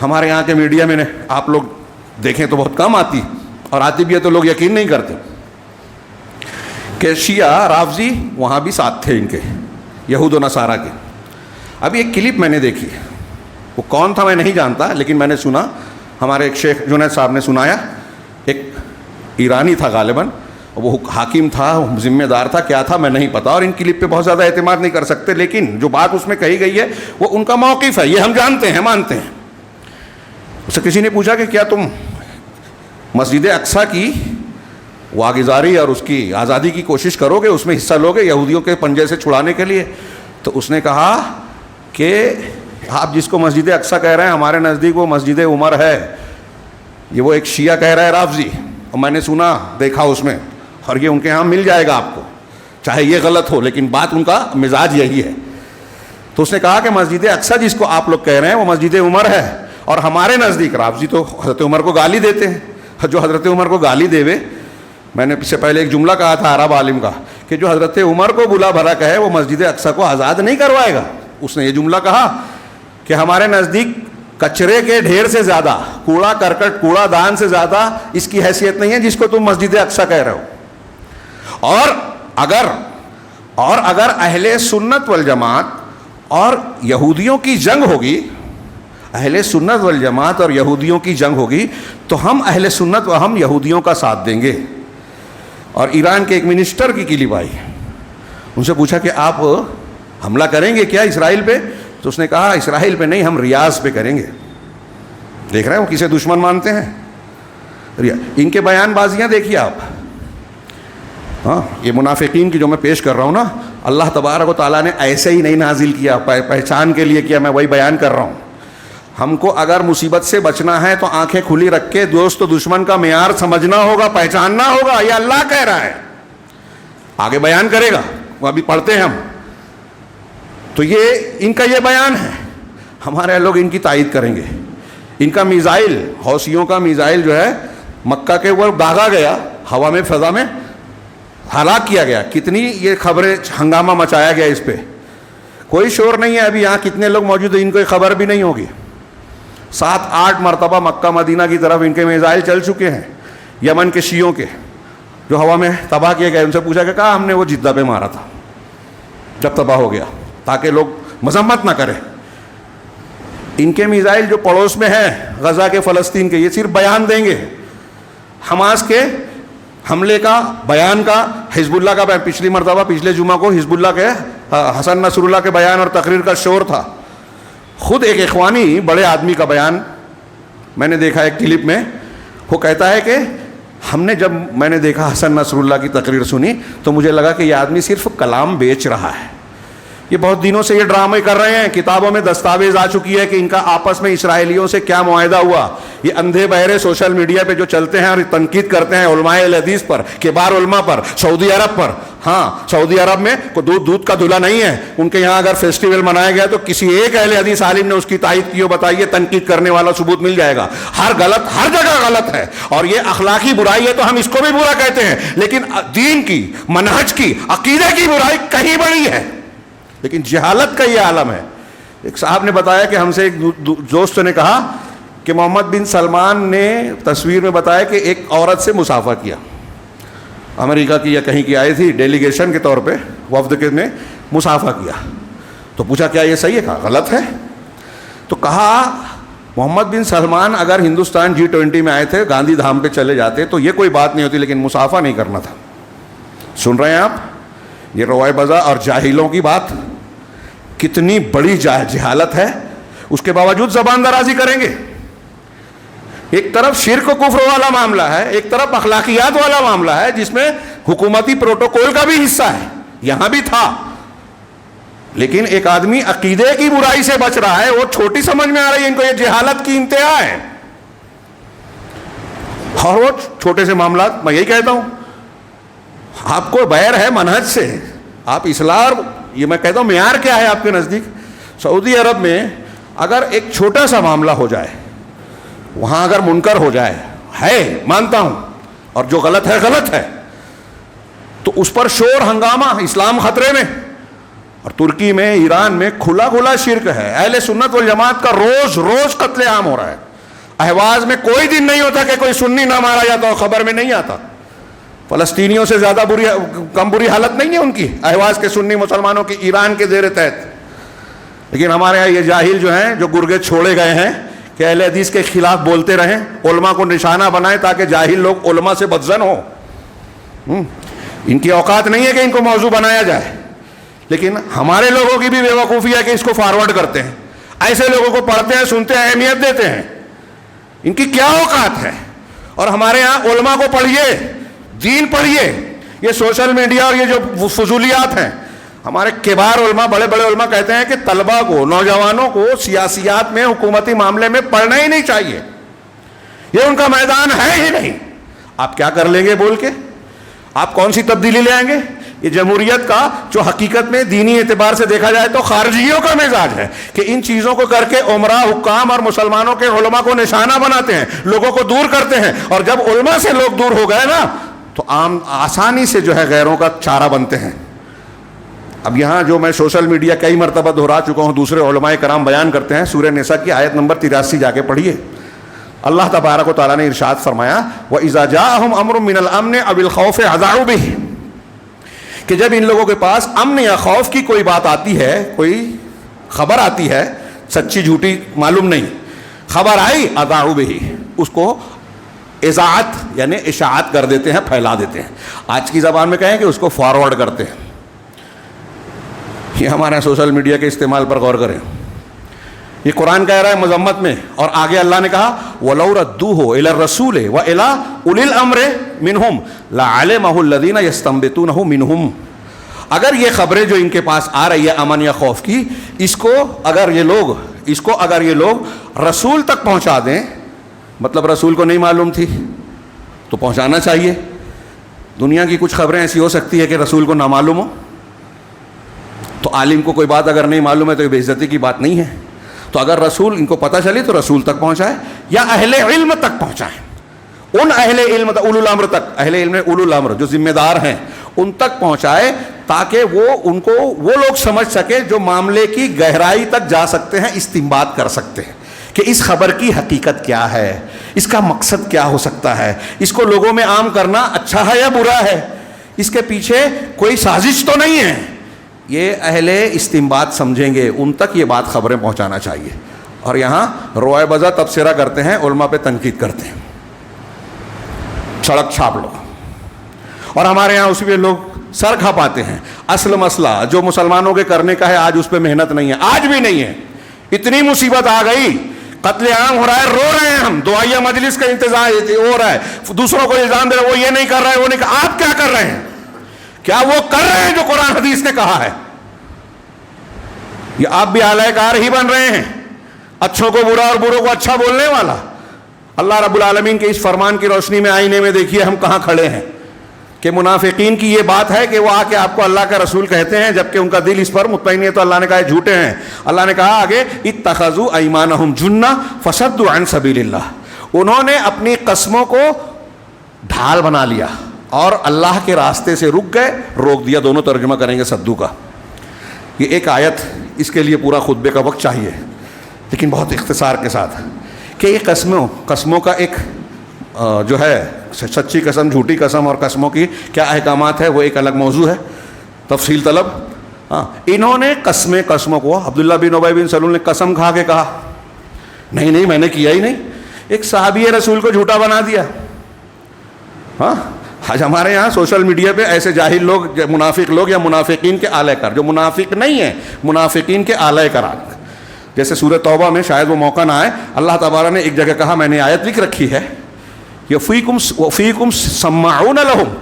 ہمارے یہاں کے میڈیا میں آپ لوگ دیکھیں تو بہت کم آتی، اور آتی بھی ہے تو لوگ یقین نہیں کرتے کہ شیعہ رافضی وہاں بھی ساتھ تھے ان کے، یہود و نصارہ کے. ابھی ایک کلپ میں نے دیکھی، وہ کون تھا میں نہیں جانتا، لیکن میں نے سنا، ہمارے ایک شیخ جنید صاحب نے سنایا. ایک ایرانی تھا غالباً، وہ حاکم تھا، ذمہ دار تھا، کیا تھا میں نہیں پتا، اور ان کلپ پہ بہت زیادہ اعتماد نہیں کر سکتے، لیکن جو بات اس میں کہی گئی ہے وہ ان کا موقف ہے، یہ ہم جانتے ہیں، مانتے ہیں. اس سے کسی نے پوچھا کہ کیا تم مسجد اقصیٰ کی واگزاری اور اس کی آزادی کی کوشش کرو گے، اس میں حصہ لو گے یہودیوں کے پنجے سے چھڑانے کے لیے؟ تو اس نے کہا کہ آپ جس کو مسجد اقصیٰ کہہ رہے ہیں، ہمارے نزدیک وہ مسجد عمر ہے. یہ وہ ایک شیعہ کہہ رہا ہے رافضی، اور میں نے سنا، دیکھا اس میں، اور یہ ان کے ہاں مل جائے گا آپ کو، چاہے یہ غلط ہو، لیکن بات ان کا مزاج یہی ہے. تو اس نے کہا کہ مسجد اقصیٰ جس کو آپ لوگ کہہ رہے ہیں وہ مسجد عمر ہے، اور ہمارے نزدیک رافضی تو حضرت عمر کو گالی دیتے ہیں. جو حضرت عمر کو گالی دے، میں نے اس سے پہلے ایک جملہ کہا تھا عرب عالم کا، کہ جو حضرت عمر کو بلا بھلا کہے وہ مسجد اقصیٰ کو آزاد نہیں کروائے گا. اس نے یہ جملہ کہا کہ ہمارے نزدیک کچرے کے ڈھیر سے زیادہ، کوڑا کرکٹ، کوڑا دان سے زیادہ اس کی حیثیت نہیں ہے جس کو تم مسجد اقصیٰ کہہ رہے ہو. اور اگر اہل سنت والجماعت اور یہودیوں کی جنگ ہوگی، اہل سنت والجماعت اور یہودیوں کی جنگ ہوگی، تو ہم اہل سنت و ہم یہودیوں کا ساتھ دیں گے. اور ایران کے ایک منسٹر کی کلپ آئی، ان سے پوچھا کہ آپ حملہ کریں گے کیا اسرائیل پہ؟ تو اس نے کہا اسرائیل پہ نہیں، ہم ریاض پہ کریں گے. دیکھ رہے ہیں وہ کسے دشمن مانتے ہیں. ان کے بیان بازیاں دیکھیے آپ. ہاں، یہ منافقین کی جو میں پیش کر رہا ہوں نا، اللہ تبارک و تعالیٰ نے ایسے ہی نہیں نازل کیا، پہچان کے لیے کیا. میں وہی بیان کر رہا ہوں. ہم کو اگر مصیبت سے بچنا ہے تو آنکھیں کھلی رکھ کے دوست و دشمن کا معیار سمجھنا ہوگا، پہچاننا ہوگا. یہ اللہ کہہ رہا ہے، آگے بیان کرے گا، وہ ابھی پڑھتے ہیں ہم. تو یہ ان کا یہ بیان ہے، ہمارے لوگ ان کی تائید کریں گے. ان کا میزائل، حوثیوں کا میزائل جو ہے مکہ کے اوپر داغا گیا، ہوا میں، فضا میں ہلاک کیا گیا. کتنی یہ خبریں، ہنگامہ مچایا گیا اس پہ. کوئی شور نہیں ہے. ابھی یہاں کتنے لوگ موجود ہیں ان کو خبر بھی نہیں ہوگی. 7-8 مرتبہ مکہ مدینہ کی طرف ان کے میزائل چل چکے ہیں. یمن کے شیعوں کے جو ہوا میں تباہ کیے گئے، ان سے پوچھا کہ کہا ہم نے وہ جدہ پہ مارا تھا جب تباہ ہو گیا، تاکہ لوگ مذمت نہ کریں. ان کے میزائل جو پڑوس میں ہیں غزہ کے، فلسطین کے، یہ صرف بیان دیں گے. حماس کے حملے کا بیان کا، حزب اللہ کا پچھلی مرتبہ، پچھلے جمعہ کو حزب اللہ کے حسن نصر اللہ کے بیان اور تقریر کا شور تھا. خود ایک اخوانی بڑے آدمی کا بیان میں نے دیکھا ایک کلپ میں. وہ کہتا ہے کہ میں نے دیکھا حسن نصر اللہ کی تقریر سنی تو مجھے لگا کہ یہ آدمی صرف کلام بیچ رہا ہے. یہ بہت دنوں سے یہ ڈرامے کر رہے ہیں. کتابوں میں دستاویز آ چکی ہے کہ ان کا آپس میں اسرائیلیوں سے کیا معاہدہ ہوا. یہ اندھے بہرے سوشل میڈیا پہ جو چلتے ہیں اور تنقید کرتے ہیں علماء الحدیث پر، کبار علماء پر، سعودی عرب پر. ہاں، سعودی عرب میں دودھ کا دھلا نہیں ہے. ان کے یہاں اگر فیسٹیول منایا گیا تو کسی ایک اہل حدیث عالم نے اس کی تائید کی ہو، بتائیے، تنقید کرنے والا ثبوت مل جائے گا. ہر جگہ غلط ہے، اور یہ اخلاقی برائی ہے تو ہم اس کو بھی برا کہتے ہیں. لیکن دین کی، منہج کی، عقیدے کی برائی کہیں بڑی ہے. لیکن جہالت کا یہ عالم ہے. ایک صاحب نے بتایا کہ ہم سے ایک دوست نے کہا کہ محمد بن سلمان نے تصویر میں بتایا کہ ایک عورت سے مسافہ کیا. امریکہ کی یا کہیں کی آئی تھی ڈیلیگیشن کے طور پہ، وفد کے نے مصافحہ کیا، تو پوچھا کیا یہ صحیح ہے؟ کہا غلط ہے۔ تو کہا محمد بن سلمان اگر ہندوستان G20 میں آئے تھے، گاندھی دھام پہ چلے جاتے تو یہ کوئی بات نہیں ہوتی، لیکن مصافحہ نہیں کرنا تھا۔ سن رہے ہیں آپ یہ روائے بزا اور جاہلوں کی بات، کتنی بڑی جہالت ہے، اس کے باوجود زبان درازی کریں گے۔ ایک طرف شرک و کفر والا معاملہ ہے، ایک طرف اخلاقیات والا معاملہ ہے جس میں حکومتی پروٹوکول کا بھی حصہ ہے، یہاں بھی تھا، لیکن ایک آدمی عقیدے کی برائی سے بچ رہا ہے، وہ چھوٹی سمجھ میں آ رہی ہے ان کو، یہ جہالت کی انتہا ہے۔ اور وہ چھوٹے سے معاملات، میں یہی کہتا ہوں آپ کو بیر ہے منہج سے، آپ اصلاح، یہ میں کہتا ہوں معیار کیا ہے آپ کے نزدیک؟ سعودی عرب میں اگر ایک چھوٹا سا معاملہ ہو جائے، وہاں اگر منکر ہو جائے، ہے مانتا ہوں، اور جو غلط ہے، تو اس پر شور ہنگامہ، اسلام خطرے میں۔ اور ترکی میں، ایران میں کھلا شرک ہے، اہل سنت والجماعت کا روز روز قتل عام ہو رہا ہے۔ اہواز میں کوئی دن نہیں ہوتا کہ کوئی سنی نہ مارا جاتا ہو، خبر میں نہیں آتا۔ فلسطینیوں سے زیادہ کم بری حالت نہیں ہے ان کی، اہواز کے سنی مسلمانوں کی ایران کے زیر تحت۔ لیکن ہمارے یہاں یہ جاہل جو ہیں، جو گرگے چھوڑے گئے ہیں کہ اہل حدیث کے خلاف بولتے رہیں، علماء کو نشانہ بنائیں تاکہ جاہل لوگ علماء سے بدظن ہوں۔ ان کی اوقات نہیں ہے کہ ان کو موضوع بنایا جائے، لیکن ہمارے لوگوں کی بھی بیوقوفی ہے کہ اس کو فارورڈ کرتے ہیں، ایسے لوگوں کو پڑھتے ہیں، سنتے ہیں، اہمیت دیتے ہیں۔ ان کی کیا اوقات ہے؟ اور ہمارے ہاں علماء کو پڑھیے، دین پڑھیے۔ یہ سوشل میڈیا اور یہ جو فضولیات ہیں، ہمارے کبار علماء، بڑے بڑے علماء کہتے ہیں کہ طلبہ کو، نوجوانوں کو سیاسیات میں، حکومتی معاملے میں پڑھنا ہی نہیں چاہیے، یہ ان کا میدان ہے ہی نہیں۔ آپ کیا کر لیں گے بول کے؟ آپ کون سی تبدیلی لے آئیں گے؟ یہ جمہوریت کا جو حقیقت میں دینی اعتبار سے دیکھا جائے تو خارجیوں کا مزاج ہے کہ ان چیزوں کو کر کے عمرہ، حکام اور مسلمانوں کے علماء کو نشانہ بناتے ہیں، لوگوں کو دور کرتے ہیں، اور جب علماء سے لوگ دور ہو گئے نا تو آسانی سے جو ہے غیروں کا چارہ بنتے ہیں۔ اب یہاں جو میں سوشل میڈیا کئی مرتبہ دہرا چکا ہوں، دوسرے علماء کرام بیان کرتے ہیں، سورہ نساء کی آیت نمبر 83 جا کے پڑھیے۔ اللہ تبارک و تعالیٰ نے ارشاد فرمایا وَإِذَا جَاءَهُمْ أَمْرٌ مِّنَ الْأَمْنِ أَوِ الْخَوْفِ أَذَاعُوا بِهِ، کہ جب ان لوگوں کے پاس امن یا خوف کی کوئی بات آتی ہے، کوئی خبر آتی ہے، سچی جھوٹی معلوم نہیں، خبر آئی، اذاعوا بہ، اس کو اذاعت یعنی اشاعت کر دیتے ہیں، پھیلا دیتے ہیں۔ آج کی زبان میں کہیں کہ اس کو فارورڈ کرتے ہیں۔ یہ ہمارے سوشل میڈیا کے استعمال پر غور کریں۔ یہ قرآن کہہ رہا ہے مذمت میں، اور آگے اللہ نے کہا وَلَوْ رَدُّوهُ إِلَى الرَّسُولِ وَإِلَىٰ أُولِي الْأَمْرِ مِنْهُمْ لَعَلِمَهُ الَّذِينَ يَسْتَنبِطُونَهُ مِنْهُمْ۔ اگر یہ خبریں جو ان کے پاس آ رہی ہے امن یا خوف کی، اس کو اگر یہ لوگ رسول تک پہنچا دیں، مطلب رسول کو نہیں معلوم تھی تو پہنچانا چاہیے۔ دنیا کی کچھ خبریں ایسی ہو سکتی ہے کہ رسول کو نہ معلوم ہو، تو عالم کو کوئی بات اگر نہیں معلوم ہے تو یہ بے عزتی کی بات نہیں ہے۔ تو اگر رسول ان کو پتہ چلی تو رسول تک پہنچائے یا اہل علم تک پہنچائیں، ان اہل علم اولو الامر تک، اہل علم اولو الامر جو ذمہ دار ہیں ان تک پہنچائے، تاکہ وہ لوگ سمجھ سکے جو معاملے کی گہرائی تک جا سکتے ہیں، استنباط کر سکتے ہیں کہ اس خبر کی حقیقت کیا ہے، اس کا مقصد کیا ہو سکتا ہے، اس کو لوگوں میں عام کرنا اچھا ہے یا برا ہے، اس کے پیچھے کوئی سازش تو نہیں ہے۔ یہ اہل استنباط سمجھیں گے، ان تک یہ بات خبریں پہنچانا چاہیے۔ اور یہاں روائے بزا تبصرہ کرتے ہیں، علماء پہ تنقید کرتے ہیں، سڑک چھاپ لو، اور ہمارے یہاں اس پہ لوگ سر کھپاتے ہیں۔ اصل مسئلہ جو مسلمانوں کے کرنے کا ہے، آج اس پہ محنت نہیں ہے، آج بھی نہیں ہے۔ اتنی مصیبت آ گئی، قتل عام ہو رہا ہے، رو رہے ہیں ہم، دعائیہ مجلس کا انتظام ہو رہا ہے، دوسروں کو الزام دے رہے، وہ یہ نہیں کر رہا ہے، وہ نہیں کر، آپ کیا کر رہے ہیں؟ کیا وہ کر رہے ہیں جو قرآن حدیث نے کہا ہے؟ یہ آپ بھی اعلی کار ہی بن رہے ہیں، اچھوں کو برا اور بروں کو اچھا بولنے والا۔ اللہ رب العالمین کے اس فرمان کی روشنی میں آئینے میں دیکھیے ہم کہاں کھڑے ہیں، کہ منافقین کی یہ بات ہے کہ وہ آ کے آپ کو اللہ کا رسول کہتے ہیں جبکہ ان کا دل اس پر مطمئن ہے، تو اللہ نے کہا جھوٹے ہیں۔ اللہ نے کہا آگے اتخذوا ایمانہم جنہ فصدوا عن سبیل اللہ، انہوں نے اپنی قسموں کو ڈھال بنا لیا اور اللہ کے راستے سے رک گئے، روک دیا، دونوں ترجمہ کریں گے سدو کا۔ یہ ایک آیت، اس کے لیے پورا خطبے کا وقت چاہیے، لیکن بہت اختصار کے ساتھ، کہ یہ قسموں کا ایک جو ہے سچی قسم جھوٹی قسم اور قسموں کی کیا احکامات ہے وہ ایک الگ موضوع ہے، تفصیل طلب. ہاں انہوں نے قسموں کو، عبداللہ بن ابی بن سلول نے قسم کھا کے کہا نہیں میں نے کیا ہی نہیں. ایک صحابی رسول کو جھوٹا بنا دیا. ہاں آج ہمارے یہاں سوشل میڈیا پہ ایسے جاہل لوگ، منافق لوگ یا منافقین کے اعلی کار، جو منافق نہیں ہیں منافقین کے اعلی کار، جیسے سورہ توبہ میں شاید وہ موقع نہ آئے، اللہ تبارک نے ایک جگہ کہا، میں نے آیت لکھ رکھی ہے، فیکم سماعون لہم،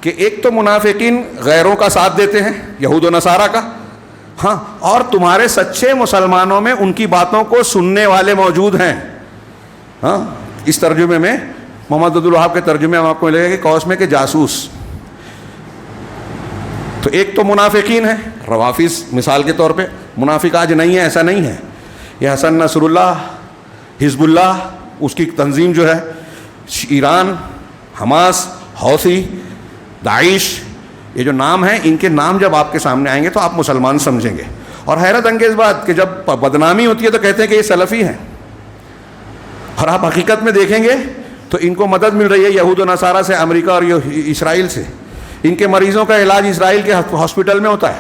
کہ ایک تو منافقین غیروں کا ساتھ دیتے ہیں، یہود و نصارہ کا، ہاں، اور تمہارے سچے مسلمانوں میں ان کی باتوں کو سننے والے موجود ہیں. ہاں اس ترجمے میں محمد عبد الوہاب کے ترجمے میں آپ کو ملے گا کہ قوس میں کہ جاسوس. تو ایک تو منافقین ہیں، روافظ مثال کے طور پہ، منافق آج نہیں ہے ایسا نہیں ہے، یہ حسن نصر اللہ، حزب اللہ، اس کی تنظیم جو ہے، ایران، حماس، حوثی، داعش، یہ جو نام ہیں، ان کے نام جب آپ کے سامنے آئیں گے تو آپ مسلمان سمجھیں گے. اور حیرت انگیز بات کہ جب بدنامی ہوتی ہے تو کہتے ہیں کہ یہ سلفی ہیں، اور آپ حقیقت میں دیکھیں گے تو ان کو مدد مل رہی ہے یہود و نصارہ سے، امریکہ اور اسرائیل سے. ان کے مریضوں کا علاج اسرائیل کے ہاسپٹل میں ہوتا ہے.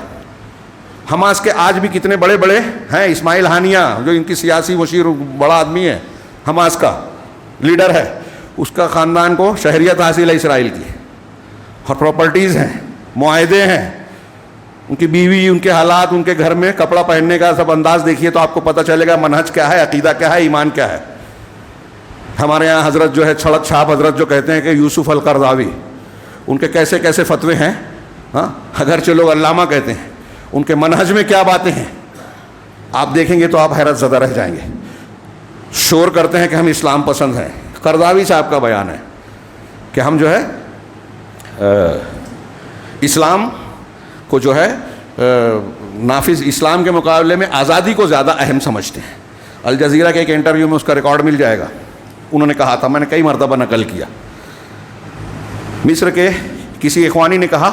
حماس کے آج بھی کتنے بڑے بڑے ہیں، اسماعیل ہانیہ جو ان کی سیاسی مشیر بڑا آدمی ہے، حماس کا لیڈر ہے، اس کا خاندان کو شہریت حاصل ہے اسرائیل کی، اور پراپرٹیز ہیں، معاہدے ہیں، ان کی بیوی، ان کے حالات، ان کے گھر میں کپڑا پہننے کا سب انداز دیکھیے تو آپ کو پتہ چلے گا منہج کیا ہے، عقیدہ کیا ہے، ایمان کیا ہے. ہمارے یہاں حضرت جو ہے چھڑک چھاپ حضرت جو کہتے ہیں کہ یوسف القرضاوی، ان کے کیسے کیسے فتوے ہیں، ہاں اگرچہ لوگ علامہ کہتے ہیں، ان کے منہج میں کیا باتیں ہیں آپ دیکھیں گے تو آپ حیرت زدہ رہ جائیں گے. شور کرتے ہیں کہ ہم اسلام پسند ہیں. قرضاوی صاحب کا بیان ہے کہ ہم جو ہے اسلام کو جو ہے نافذ، اسلام کے مقابلے میں آزادی کو زیادہ اہم سمجھتے ہیں. الجزیرہ کے ایک انٹرویو میں اس کا ریکارڈ مل جائے گا، انہوں نے کہا تھا، میں نے کئی مرتبہ نقل کیا. مصر کے کسی اخوانی نے کہا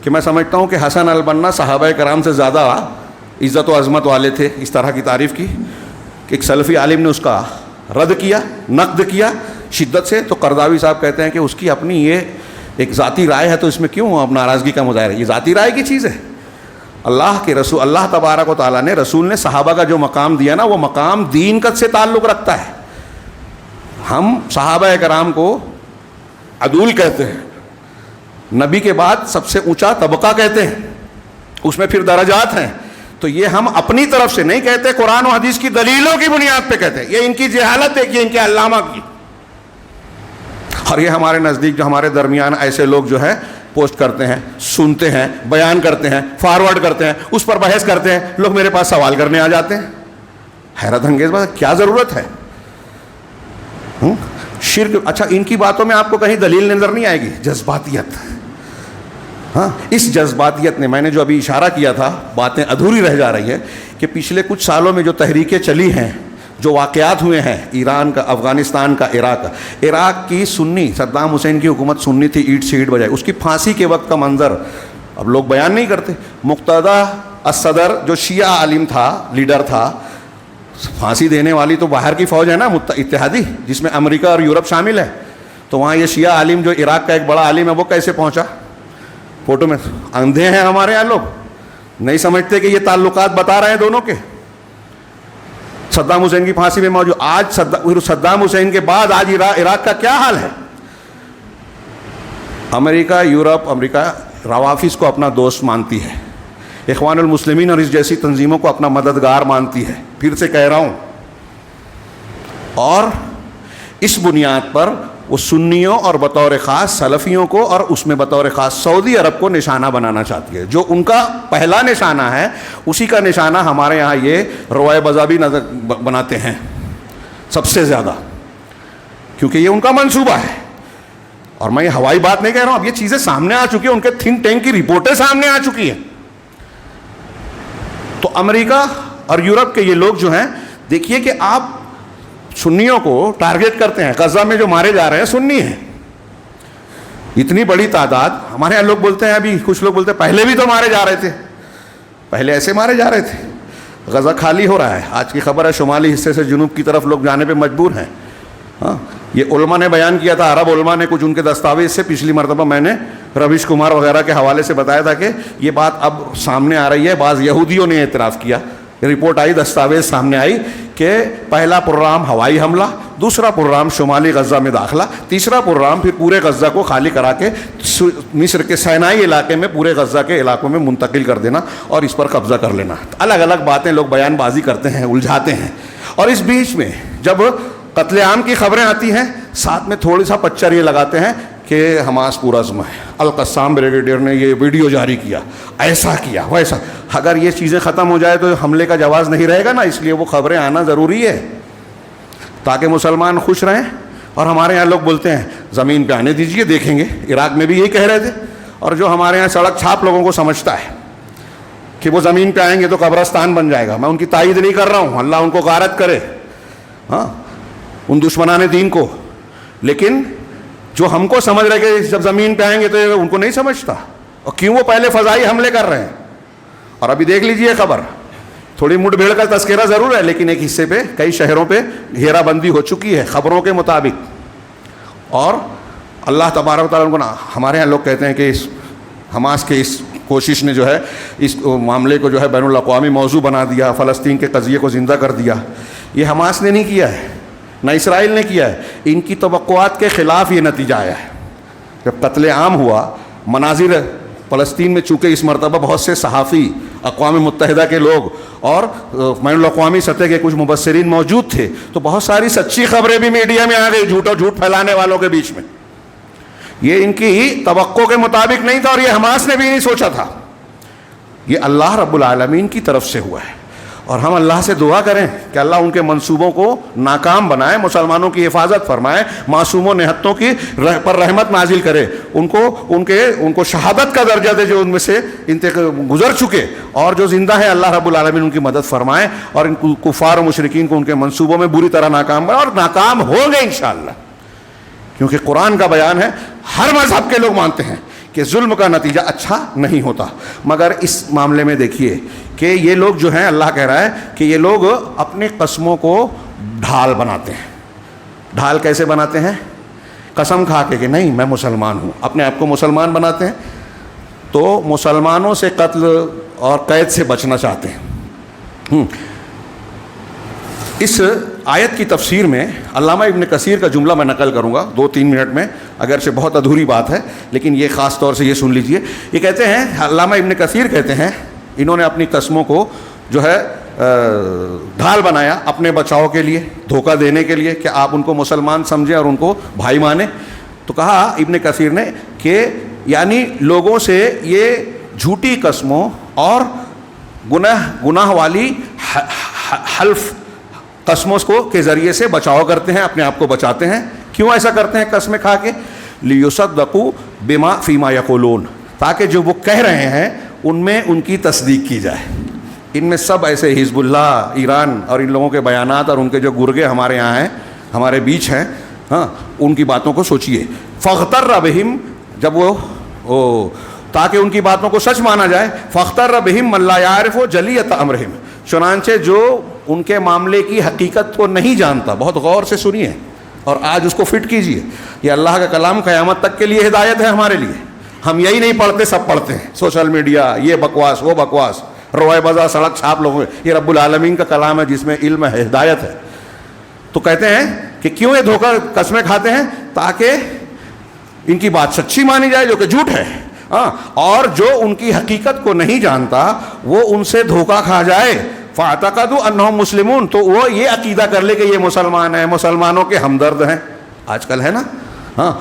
کہ میں سمجھتا ہوں کہ حسن البنا صحابہ کرام سے زیادہ عزت و عظمت والے تھے، اس طرح کی تعریف کی کہ ایک سلفی عالم نے اس کا رد کیا، نقد کیا شدت سے. تو قرضاوی صاحب کہتے ہیں کہ اس کی اپنی یہ ایک ذاتی رائے ہے، تو اس میں کیوں اب ناراضگی کا مظاہرہ؟ یہ ذاتی رائے کی چیز ہے. اللہ کے رسول، اللہ تبارک و تعالیٰ نے، رسول نے صحابہ کا جو مقام دیا نا، وہ مقام دین کا سے تعلق رکھتا ہے. ہم صحابہ کرام کو عدول کہتے ہیں، نبی کے بعد سب سے اونچا طبقہ کہتے ہیں، اس میں پھر درجات ہیں. تو یہ ہم اپنی طرف سے نہیں کہتے، قرآن و حدیث کی دلیلوں کی بنیاد پہ کہتے ہیں. یہ ان کی جہالت دیکھیے، ان کے علامہ کی. اور یہ ہمارے نزدیک جو ہمارے درمیان ایسے لوگ جو ہے پوسٹ کرتے ہیں، سنتے ہیں، بیان کرتے ہیں، فارورڈ کرتے ہیں، اس پر بحث کرتے ہیں، لوگ میرے پاس سوال کرنے آ جاتے ہیں. حیرت انگیز بات، کیا ضرورت ہے؟ شرک. اچھا ان کی باتوں میں آپ کو کہیں دلیل نظر نہیں آئے گی؟ جذباتیت. ہاں اس جذباتیت نے، میں نے جو ابھی اشارہ کیا تھا، باتیں ادھوری رہ جا رہی ہے کہ پچھلے کچھ سالوں میں جو تحریکیں چلی ہیں، جو واقعات ہوئے ہیں، ایران کا، افغانستان کا، عراق کا. عراق کی سنی، صدام حسین کی حکومت سنی تھی، اینٹ سے اینٹ بجائے. اس کی پھانسی کے وقت کا منظر اب لوگ بیان نہیں کرتے. مقتدی الصدر جو شیعہ عالم تھا، لیڈر تھا، پھانسی دینے والی تو باہر کی فوج ہے نا، اتحادی، جس میں امریکہ اور یورپ شامل ہے. تو وہاں یہ شیعہ عالم جو عراق کا ایک بڑا عالم ہے، وہ کیسے پہنچا؟ فوٹو میں. اندھے ہیں ہمارے یہاں لوگ، نہیں سمجھتے کہ یہ تعلقات بتا رہے ہیں دونوں کے. صدام حسین کی پھانسی میں موجود. آج صدام حسین کے بعد آج عراق کا کیا حال ہے؟ امریکہ، یورپ، امریکہ روافظ کو اپنا دوست مانتی ہے، اخوان المسلمین اور اس جیسی تنظیموں کو اپنا مددگار مانتی ہے. پھر سے کہہ رہا ہوں، اور اس بنیاد پر وہ سنیوں اور بطور خاص سلفیوں کو، اور اس میں بطور خاص سعودی عرب کو نشانہ بنانا چاہتی ہے. جو ان کا پہلا نشانہ ہے، اسی کا نشانہ ہمارے یہاں یہ روائے بزابی بناتے ہیں سب سے زیادہ، کیونکہ یہ ان کا منصوبہ ہے. اور میں یہ ہوائی بات نہیں کہہ رہا ہوں، اب یہ چیزیں سامنے آ چکی ہیں، ان کے تھنک ٹینک کی رپورٹیں سامنے آ چکی ہیں. تو امریکہ اور یورپ کے یہ لوگ جو ہیں، دیکھیے کہ آپ سنیوں کو ٹارگٹ کرتے ہیں. غزہ میں جو مارے جا رہے ہیں سنی ہیں، اتنی بڑی تعداد. ہمارے یہاں لوگ بولتے ہیں، ابھی کچھ لوگ بولتے ہیں پہلے بھی تو مارے جا رہے تھے، پہلے ایسے مارے جا رہے تھے. غزہ خالی ہو رہا ہے، آج کی خبر ہے شمالی حصے سے جنوب کی طرف لوگ جانے پہ مجبور ہیں. ہاں یہ علماء نے بیان کیا تھا، عرب علماء نے کچھ ان کے دستاویز سے پچھلی مرتبہ میں نے رویش کمار وغیرہ کے حوالے سے بتایا تھا کہ یہ بات اب سامنے آ رہی ہے. بعض یہودیوں نے اعتراف کیا، رپورٹ آئی، دستاویز سامنے آئی کہ پہلا پروگرام ہوائی حملہ، دوسرا پروگرام شمالی غزہ میں داخلہ، تیسرا پروگرام پھر پورے غزہ کو خالی کرا کے مصر کے سینائی علاقے میں پورے غزہ کے علاقوں میں منتقل کر دینا اور اس پر قبضہ کر لینا. الگ الگ باتیں لوگ بیان بازی کرتے ہیں، الجھاتے ہیں. اور اس بیچ میں جب قتل عام کی خبریں آتی ہیں، ساتھ میں تھوڑی سا پچر یہ لگاتے ہیں کہ حماس پورا عزم ہے، القسام بریگیڈیئر نے یہ ویڈیو جاری کیا، ایسا کیا ویسا. اگر یہ چیزیں ختم ہو جائے تو حملے کا جواز نہیں رہے گا نا، اس لیے وہ خبریں آنا ضروری ہے تاکہ مسلمان خوش رہیں. اور ہمارے یہاں لوگ بولتے ہیں زمین پہ آنے دیجئے دیکھیں گے، عراق میں بھی یہی کہہ رہے تھے. اور جو ہمارے یہاں سڑک چھاپ لوگوں کو سمجھتا ہے کہ وہ زمین پہ آئیں گے تو قبرستان بن جائے گا، میں ان کی تائید نہیں کر رہا ہوں، اللہ ان کو غارت کرے، ہاں ان دشمنان دین کو. لیکن جو ہم کو سمجھ رہے کہ جب زمین پہ آئیں گے تو ان کو نہیں سمجھتا، اور کیوں وہ پہلے فضائی حملے کر رہے ہیں. اور ابھی دیکھ لیجئے خبر، تھوڑی مٹ بھیڑ کا تذکرہ ضرور ہے لیکن ایک حصے پہ کئی شہروں پہ گھیرا بندی ہو چکی ہے خبروں کے مطابق. اور اللہ تبارک و تعالیٰ کو نا، ہمارے یہاں لوگ کہتے ہیں کہ اس حماس کے اس کوشش نے جو ہے اس معاملے کو جو ہے بین الاقوامی موضوع بنا دیا، فلسطین کے قضیے کو زندہ کر دیا. یہ حماس نے نہیں کیا ہے، نہ اسرائیل نے کیا ہے، ان کی توقعات کے خلاف یہ نتیجہ آیا ہے. جب قتل عام ہوا، مناظر فلسطین میں چونکہ اس مرتبہ بہت سے صحافی، اقوام متحدہ کے لوگ اور بین الاقوامی سطح کے کچھ مبصرین موجود تھے، تو بہت ساری سچی خبریں بھی میڈیا میں آ گئی جھوٹ پھیلانے والوں کے بیچ میں. یہ ان کی توقع کے مطابق نہیں تھا اور یہ حماس نے بھی نہیں سوچا تھا. یہ اللہ رب العالمین کی طرف سے ہوا ہے. اور ہم اللہ سے دعا کریں کہ اللہ ان کے منصوبوں کو ناکام بنائے، مسلمانوں کی حفاظت فرمائے، معصوموں نہتوں کی پر رحمت نازل کرے، ان کو شہادت کا درجہ دے جو ان میں سے گزر چکے، اور جو زندہ ہیں اللہ رب العالمین ان کی مدد فرمائے اور ان کفار و مشرکین کو ان کے منصوبوں میں بری طرح ناکام بنائے. اور ناکام ہوں گے انشاءاللہ، کیونکہ قرآن کا بیان ہے، ہر مذہب کے لوگ مانتے ہیں کہ ظلم کا نتیجہ اچھا نہیں ہوتا. مگر اس معاملے میں دیکھیے کہ یہ لوگ جو ہیں، اللہ کہہ رہا ہے کہ یہ لوگ اپنی قسموں کو ڈھال بناتے ہیں. ڈھال کیسے بناتے ہیں؟ قسم کھا کے کہ نہیں میں مسلمان ہوں، اپنے آپ کو مسلمان بناتے ہیں. تو مسلمانوں سے قتل اور قید سے بچنا چاہتے ہیں. اس آیت کی تفسیر میں علامہ ابن کثیر کا جملہ میں نقل کروں گا 2-3 منٹ میں، اگرچہ بہت ادھوری بات ہے لیکن یہ خاص طور سے یہ سن لیجئے. یہ کہتے ہیں، علامہ ابن کثیر کہتے ہیں، انہوں نے اپنی قسموں کو جو ہے ڈھال بنایا اپنے بچاؤ کے لیے، دھوکہ دینے کے لیے کہ آپ ان کو مسلمان سمجھیں اور ان کو بھائی مانیں. تو کہا ابن کثیر نے کہ یعنی لوگوں سے یہ جھوٹی قسموں اور گناہ والی حلف قسموں کو کے ذریعے سے بچاؤ کرتے ہیں، اپنے آپ کو بچاتے ہیں. کیوں ایسا کرتے ہیں قسمیں کھا کے؟ لیصدقوا بما فیما یقولون، تاکہ جو وہ کہہ رہے ہیں ان میں ان کی تصدیق کی جائے. ان میں سب ایسے حزب اللہ، ایران اور ان لوگوں کے بیانات اور ان کے جو گرگے ہمارے یہاں ہیں، ہمارے بیچ ہیں، ہاں ان کی باتوں کو سوچئے. فاغتر بہم، جب وہ تاکہ ان کی باتوں کو سچ مانا جائے، فاغتر بہم من لا یعرف جلیۃ امرہم، چنانچہ جو ان کے معاملے کی حقیقت کو نہیں جانتا. بہت غور سے سنیے اور آج اس کو فٹ کیجئے. یہ اللہ کا کلام قیامت تک کے لیے ہدایت ہے ہمارے لیے. ہم یہی نہیں پڑھتے، سب پڑھتے ہیں، سوشل میڈیا، یہ بکواس وہ بکواس، روئے بازار سڑک چھاپ لوگوں. یہ رب العالمین کا کلام ہے جس میں علم ہے، ہدایت ہے. تو کہتے ہیں کہ کیوں یہ دھوکہ قسمیں کھاتے ہیں؟ تاکہ ان کی بات سچی مانی جائے جو کہ جھوٹ ہے، اور جو ان کی حقیقت کو نہیں جانتا وہ ان سے دھوکہ کھا جائے. فاعتقدوا انہم مسلمون، تو وہ یہ عقیدہ کر لے کہ یہ مسلمان ہیں، مسلمانوں کے ہمدرد ہیں. آج کل ہے نا، ہاں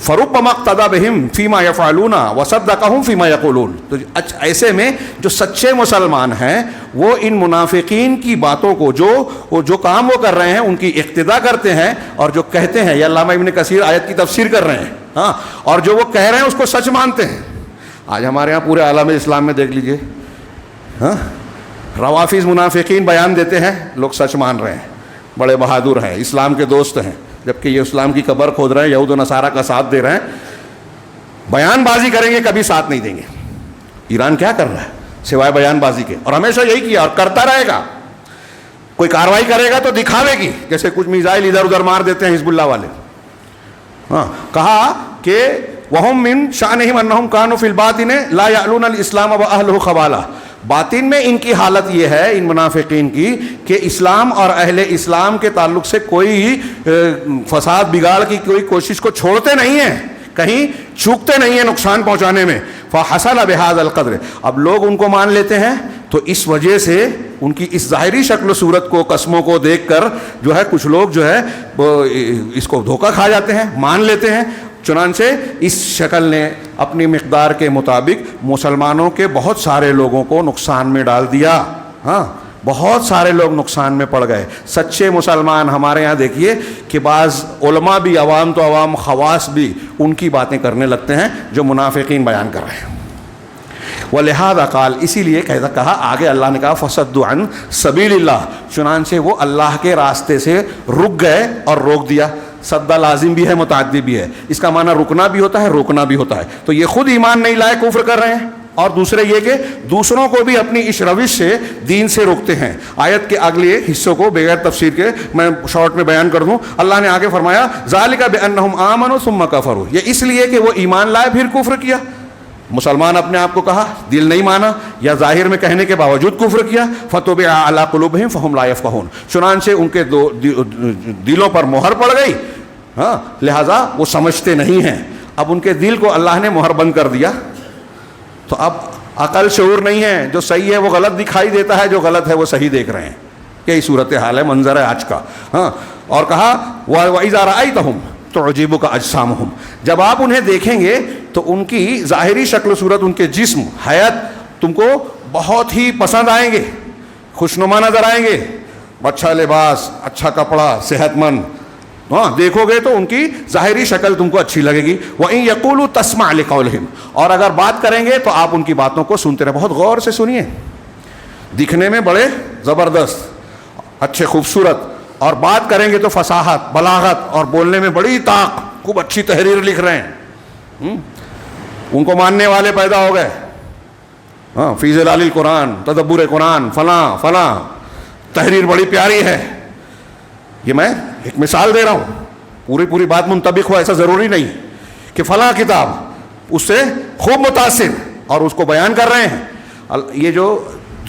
فربما اقتدى بهم فيما يفعلون وصدقهم فيما يقولون. تو ایسے میں جو سچے مسلمان ہیں وہ ان منافقین کی باتوں کو، جو کام وہ کر رہے ہیں ان کی اقتدا کرتے ہیں، اور جو کہتے ہیں، یہ علامہ ابن کثیر آیت کی تفسیر کر رہے ہیں، ہاں، اور جو وہ کہہ رہے ہیں اس کو سچ مانتے ہیں. آج ہمارے یہاں پورے عالم اسلام میں دیکھ لیجئے، ہاں روافض منافقین بیان دیتے ہیں، لوگ سچ مان رہے ہیں، بڑے بہادر ہیں، اسلام کے دوست ہیں، جبکہ یہ اسلام کی قبر کھود رہے ہیں، یہود و نصارہ کا ساتھ دے رہے ہیں. بیان بازی کریں گے، کبھی ساتھ نہیں دیں گے. ایران کیا کر رہا ہے سوائے بیان بازی کے؟ اور ہمیشہ یہی کیا اور کرتا رہے گا. کوئی کاروائی کرے گا تو دکھاوے کی، جیسے کچھ میزائل ادھر ادھر مار دیتے ہیں حزب اللہ والے. ہاں کہا کہ وَهُمْ مِنْ شَأْنِهِمْ أَنَّهُمْ كَانُوا فِي الْبَاطِنِ لَا يَعْلُونَ الْإِسْلَامَ وَأَهْلُهُ خَبَالًا. باطن میں ان کی حالت یہ ہے، ان منافقین کی، کہ اسلام اور اہل اسلام کے تعلق سے کوئی فساد بگاڑ کی کوئی کوشش کو چھوڑتے نہیں ہیں، کہیں چوکتے نہیں ہیں نقصان پہنچانے میں. فحصل بهذا القدر. اب لوگ ان کو مان لیتے ہیں تو اس وجہ سے ان کی اس ظاہری شکل و صورت کو، قسموں کو دیکھ کر جو ہے کچھ لوگ جو ہے اس کو دھوکہ کھا جاتے ہیں، مان لیتے ہیں. چنانچہ اس شکل نے اپنی مقدار کے مطابق مسلمانوں کے بہت سارے لوگوں کو نقصان میں ڈال دیا. ہاں بہت سارے لوگ نقصان میں پڑ گئے. سچے مسلمان ہمارے یہاں دیکھیے کہ بعض علماء بھی، عوام تو عوام، خواص بھی ان کی باتیں کرنے لگتے ہیں جو منافقین بیان کر رہے ہیں. وَلِهَذَا قال، اسی لیے کہا آگے اللہ نے کہا فَصَدُّوا عَنْ سَبِيلِ اللَّهِ، چنانچہ وہ اللہ کے راستے سے رک گئے اور روک دیا. صدہ لازم بھی ہے، متعدی بھی ہے. اس کا معنی رکنا بھی ہوتا ہے، روکنا بھی ہوتا ہے. تو یہ خود ایمان نہیں لائے، کفر کر رہے ہیں، اور دوسرے یہ کہ دوسروں کو بھی اپنی اس روش سے، دین سے روکتے ہیں. آیت کے اگلے حصوں کو بغیر تفسیر کے میں شارٹ میں بیان کر دوں. اللہ نے آگے فرمایا ذَلِكَ بِأَنَّهُمْ آمَنُوا ثُمَّ كَفَرُوا، یہ اس لیے کہ وہ ایمان لائے پھر کفر کیا. مسلمان اپنے آپ کو کہا، دل نہیں مانا، یا ظاہر میں کہنے کے باوجود کفر کیا. فَطُبِعَ عَلَىٰ قُلُوبِهِمْ فَهُمْ لَا يَفْقَهُونَ، چنانچہ ان کے دلوں پر مہر پڑ گئی، ہاں لہذا وہ سمجھتے نہیں ہیں. اب ان کے دل کو اللہ نے مہر بند کر دیا، تو اب عقل شعور نہیں ہے. جو صحیح ہے وہ غلط دکھائی دیتا ہے، جو غلط ہے وہ صحیح دیکھ رہے ہیں. یہی صورتحال ہے، منظر ہے آج کا. ہاں اور کہا وَإِذَا رَأَيْتَهُمْ تُعْجِبُكَ أَجْسَامُهُمْ، جب آپ انہیں دیکھیں گے تو ان کی ظاہری شکل و صورت، ان کے جسم، حیات تم کو بہت ہی پسند آئیں گے، خوشنما نظر آئیں گے. اچھا لباس، اچھا کپڑا، صحت مند، ہاں دیکھو گے تو ان کی ظاہری شکل تم کو اچھی لگے گی. وَإِن يَقُولُوا تَسْمَعْ لِقَوْلِهِمْ، اور اگر بات کریں گے تو آپ ان کی باتوں کو سنتے رہے. بہت غور سے سنیے. دکھنے میں بڑے زبردست، اچھے، خوبصورت، اور بات کریں گے تو فصاحت، بلاغت، اور بولنے میں بڑی طاقت، خوب اچھی تحریر لکھ رہے ہیں. ان کو ماننے والے پیدا ہو گئے. ہاں فی ظلال القرآن، تدبر قرآن، فلاں فلاں، تحریر بڑی پیاری ہے. یہ میں ایک مثال دے رہا ہوں، پوری بات منطبق ہو ایسا ضروری نہیں کہ فلاں کتاب اس سے خوب متاثر اور اس کو بیان کر رہے ہیں. یہ جو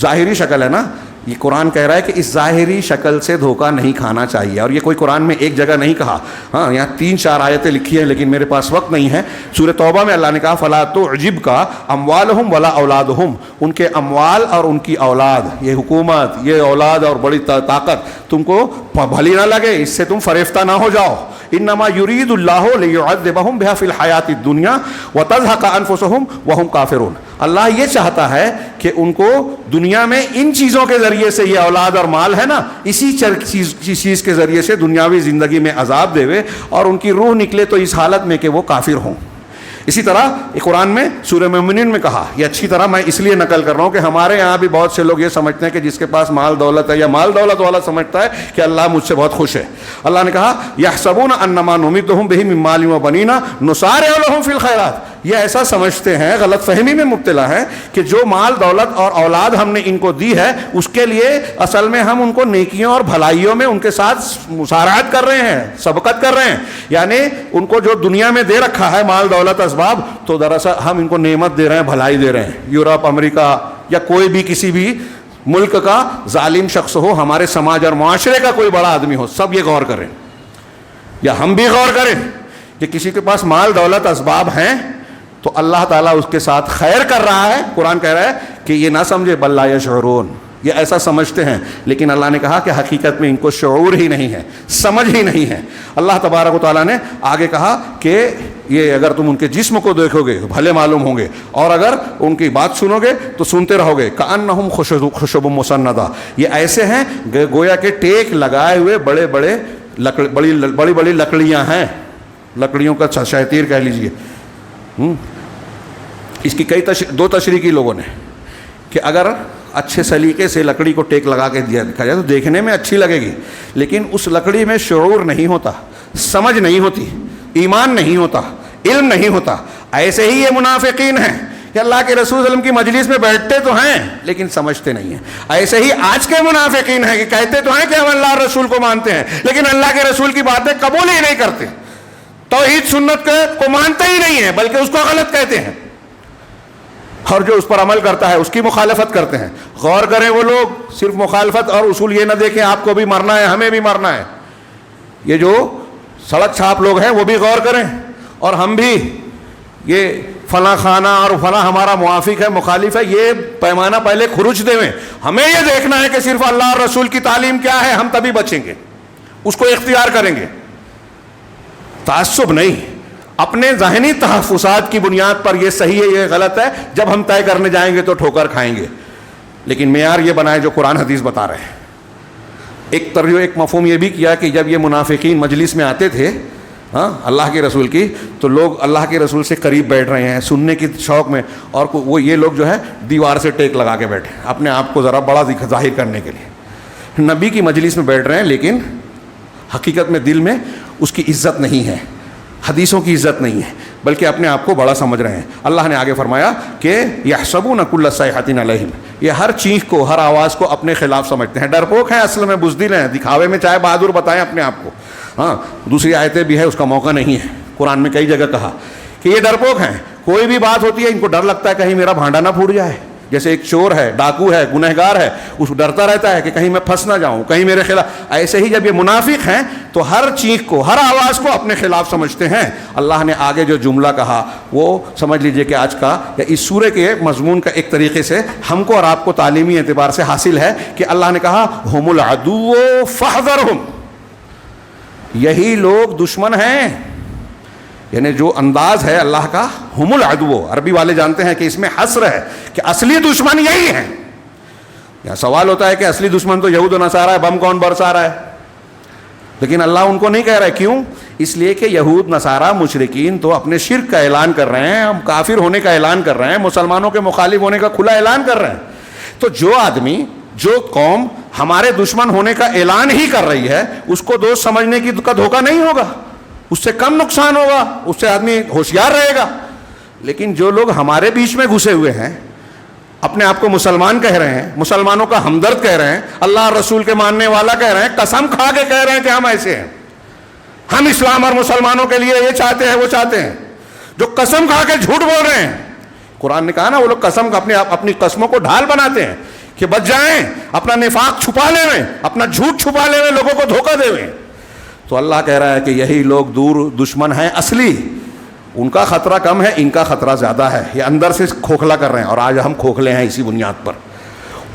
ظاہری شکل ہے نا، یہ قرآن کہہ رہا ہے کہ اس ظاہری شکل سے دھوکہ نہیں کھانا چاہیے. اور یہ کوئی قرآن میں ایک جگہ نہیں کہا، ہاں یہاں 3-4 آیتیں لکھی ہیں لیکن میرے پاس وقت نہیں ہے. سورہ توبہ میں اللہ نے کہا فَلَا تُعْجِبْكَ أَمْوَالُهُمْ وَلَا أَوْلَادُهُمْ، ان کے اموال اور ان کی اولاد، یہ حکومت، یہ اولاد اور بڑی طاقت تم کو بھلی نہ لگے، اس سے تم فریفتہ نہ ہو جاؤ. انما یرید اللہ لیعذبہم بہا فی الحیات الدنیا وتزہق انفسہم وہم کافرون. اللہ یہ چاہتا ہے کہ ان کو دنیا میں ان چیزوں کے ذریعے سے، یہ اولاد اور مال ہے نا، اسی چیز کے ذریعے سے دنیاوی زندگی میں عذاب دے اور ان کی روح نکلے تو اس حالت میں کہ وہ کافر ہوں. اسی طرح قرآن میں سورہ مومنین میں کہا، یہ اچھی طرح میں اس لیے نقل کر رہا ہوں کہ ہمارے یہاں بھی بہت سے لوگ یہ سمجھتے ہیں کہ جس کے پاس مال دولت ہے یا مال دولت والا سمجھتا ہے کہ اللہ مجھ سے بہت خوش ہے. اللہ نے کہا یحسبون انما نمدهم به من مال وبنین نسارع لهم فی الخیرات، یہ ایسا سمجھتے ہیں، غلط فہمی میں مبتلا ہے کہ جو مال دولت اور اولاد ہم نے ان کو دی ہے اس کے لیے اصل میں ہم ان کو نیکیوں اور بھلائیوں میں ان کے ساتھ مسارعت کر رہے ہیں، سبقت کر رہے ہیں. یعنی ان کو جو دنیا میں دے رکھا ہے مال دولت اسباب، تو دراصل ہم ان کو نعمت دے رہے ہیں، بھلائی دے رہے ہیں. یورپ، امریکہ یا کوئی بھی کسی بھی ملک کا ظالم شخص ہو، ہمارے سماج اور معاشرے کا کوئی بڑا آدمی ہو، سب یہ غور کریں یا ہم بھی غور کریں کہ کسی کے پاس مال دولت اسباب ہیں تو اللہ تعالیٰ اس کے ساتھ خیر کر رہا ہے. قرآن کہہ رہا ہے کہ یہ نہ سمجھے بل لا یشعرون، یہ ایسا سمجھتے ہیں لیکن اللہ نے کہا کہ حقیقت میں ان کو شعور ہی نہیں ہے، سمجھ ہی نہیں ہے. اللہ تبارک و تعالیٰ نے آگے کہا کہ یہ اگر تم ان کے جسم کو دیکھو گے بھلے معلوم ہوں گے، اور اگر ان کی بات سنو گے تو سنتے رہو گے. کأنہم خشب مسندہ، یہ ایسے ہیں گویا کہ ٹیک لگائے ہوئے بڑے بڑی لکڑیاں ہیں، لکڑیوں کا شیطیر کہہ لیجئے. اس کی دو تشریح کی لوگوں نے کہ اگر اچھے سلیقے سے لکڑی کو ٹیک لگا کے دکھا جائے تو دیکھنے میں اچھی لگے گی، لیکن اس لکڑی میں شعور نہیں ہوتا، سمجھ نہیں ہوتی، ایمان نہیں ہوتا، علم نہیں ہوتا. ایسے ہی یہ منافقین ہیں کہ اللہ کے رسول صلی اللہ علیہ وسلم کی مجلس میں بیٹھتے تو ہیں لیکن سمجھتے نہیں ہیں. ایسے ہی آج کے منافقین ہیں کہ کہتے تو ہیں کہ ہم اللہ اور رسول کو مانتے ہیں لیکن اللہ کے رسول کی باتیں قبول ہی نہیں کرتے, توحید سنت کو مانتے ہی نہیں ہیں بلکہ اس کو غلط کہتے ہیں, اور جو اس پر عمل کرتا ہے اس کی مخالفت کرتے ہیں. غور کریں وہ لوگ, صرف مخالفت اور اصول یہ نہ دیکھیں آپ کو بھی مرنا ہے ہمیں بھی مرنا ہے. یہ جو سڑک چھاپ لوگ ہیں وہ بھی غور کریں, اور ہم بھی یہ فلاں خانہ اور فلاں ہمارا موافق ہے مخالف ہے یہ پیمانہ پہلے کھرچ دیں. ہمیں یہ دیکھنا ہے کہ صرف اللہ اور رسول کی تعلیم کیا ہے, ہم تبھی بچیں گے, اس کو اختیار کریں گے. تعصب نہیں, اپنے ذہنی تحفظات کی بنیاد پر یہ صحیح ہے یہ غلط ہے, جب ہم طے کرنے جائیں گے تو ٹھوکر کھائیں گے. لیکن معیار یہ بنائے جو قرآن حدیث بتا رہے ہیں. ایک مفہوم یہ بھی کیا کہ جب یہ منافقین مجلس میں آتے تھے اللہ کے رسول کی, تو لوگ اللہ کے رسول سے قریب بیٹھ رہے ہیں سننے کی شوق میں, اور وہ یہ لوگ جو ہے دیوار سے ٹیک لگا کے بیٹھے اپنے آپ کو ذرا بڑا ظاہر کرنے کے لیے. نبی کی مجلس میں بیٹھ رہے ہیں لیکن حقیقت میں دل میں اس کی عزت نہیں ہے, حدیثوں کی عزت نہیں ہے, بلکہ اپنے آپ کو بڑا سمجھ رہے ہیں. اللہ نے آگے فرمایا کہ یحسبون کل صیحۃ علیہم, یہ ہر چیخ کو ہر آواز کو اپنے خلاف سمجھتے ہیں. ڈرپوک ہیں, اصل میں بزدل ہیں, دکھاوے میں چاہے بہادر بتائیں اپنے آپ کو. دوسری آیتیں بھی ہے, اس کا موقع نہیں ہے. قرآن میں کئی جگہ کہا کہ یہ ڈرپوک ہیں, کوئی بھی بات ہوتی ہے ان کو ڈر لگتا ہے کہیں میرا بھانڈا نہ پھوٹ جائے. جیسے ایک چور ہے, ڈاکو ہے, گنہگار ہے, اس ڈرتا رہتا ہے کہ کہیں میں پھنس نہ جاؤں, کہیں میرے خلاف. ایسے ہی جب یہ منافق ہیں تو ہر چیخ کو ہر آواز کو اپنے خلاف سمجھتے ہیں. اللہ نے آگے جو جملہ کہا وہ سمجھ لیجئے کہ آج کا یا اس سورے کے مضمون کا ایک طریقے سے ہم کو اور آپ کو تعلیمی اعتبار سے حاصل ہے کہ اللہ نے کہا ہم العدو فاحذرہم, یہی لوگ دشمن ہیں. یعنی جو انداز ہے اللہ کا ہم العدو, عربی والے جانتے ہیں کہ اس میں حصر ہے کہ اصلی دشمن یہی ہیں. یہاں سوال ہوتا ہے کہ اصلی دشمن تو یہود و نصارہ ہے, بم کون برسا رہا ہے, لیکن اللہ ان کو نہیں کہہ رہا ہے. کیوں؟ اس لیے کہ یہود نصارہ مشرکین تو اپنے شرک کا اعلان کر رہے ہیں, ہم کافر ہونے کا اعلان کر رہے ہیں, مسلمانوں کے مخالف ہونے کا کھلا اعلان کر رہے ہیں. تو جو آدمی جو قوم ہمارے دشمن ہونے کا اعلان ہی کر رہی ہے اس کو دوست سمجھنے کی کا دھوکہ نہیں ہوگا, اس سے کم نقصان ہوگا, اس سے آدمی ہوشیار رہے گا. لیکن جو لوگ ہمارے بیچ میں گھسے ہوئے ہیں, اپنے آپ کو مسلمان کہہ رہے ہیں, مسلمانوں کا ہمدرد کہہ رہے ہیں, اللہ اور رسول کے ماننے والا کہہ رہے ہیں, قسم کھا کے کہہ رہے ہیں کہ ہم ایسے ہیں, ہم اسلام اور مسلمانوں کے لیے یہ چاہتے ہیں وہ چاہتے ہیں, جو قسم کھا کے جھوٹ بول رہے ہیں. قرآن نے کہا نا وہ لوگ قسم اپنی قسموں کو ڈھال بناتے ہیں کہ بچ جائیں, اپنا نفاق چھپا لے میں, اپنا جھوٹ چھپا لے میں, لوگوں کو دھوکہ دے میں. تو اللہ کہہ رہا ہے کہ یہی لوگ دور دشمن ہیں اصلی, ان کا خطرہ کم ہے, ان کا خطرہ زیادہ ہے. یہ اندر سے کھوکھلا کر رہے ہیں اور آج ہم کھوکھلے ہیں اسی بنیاد پر.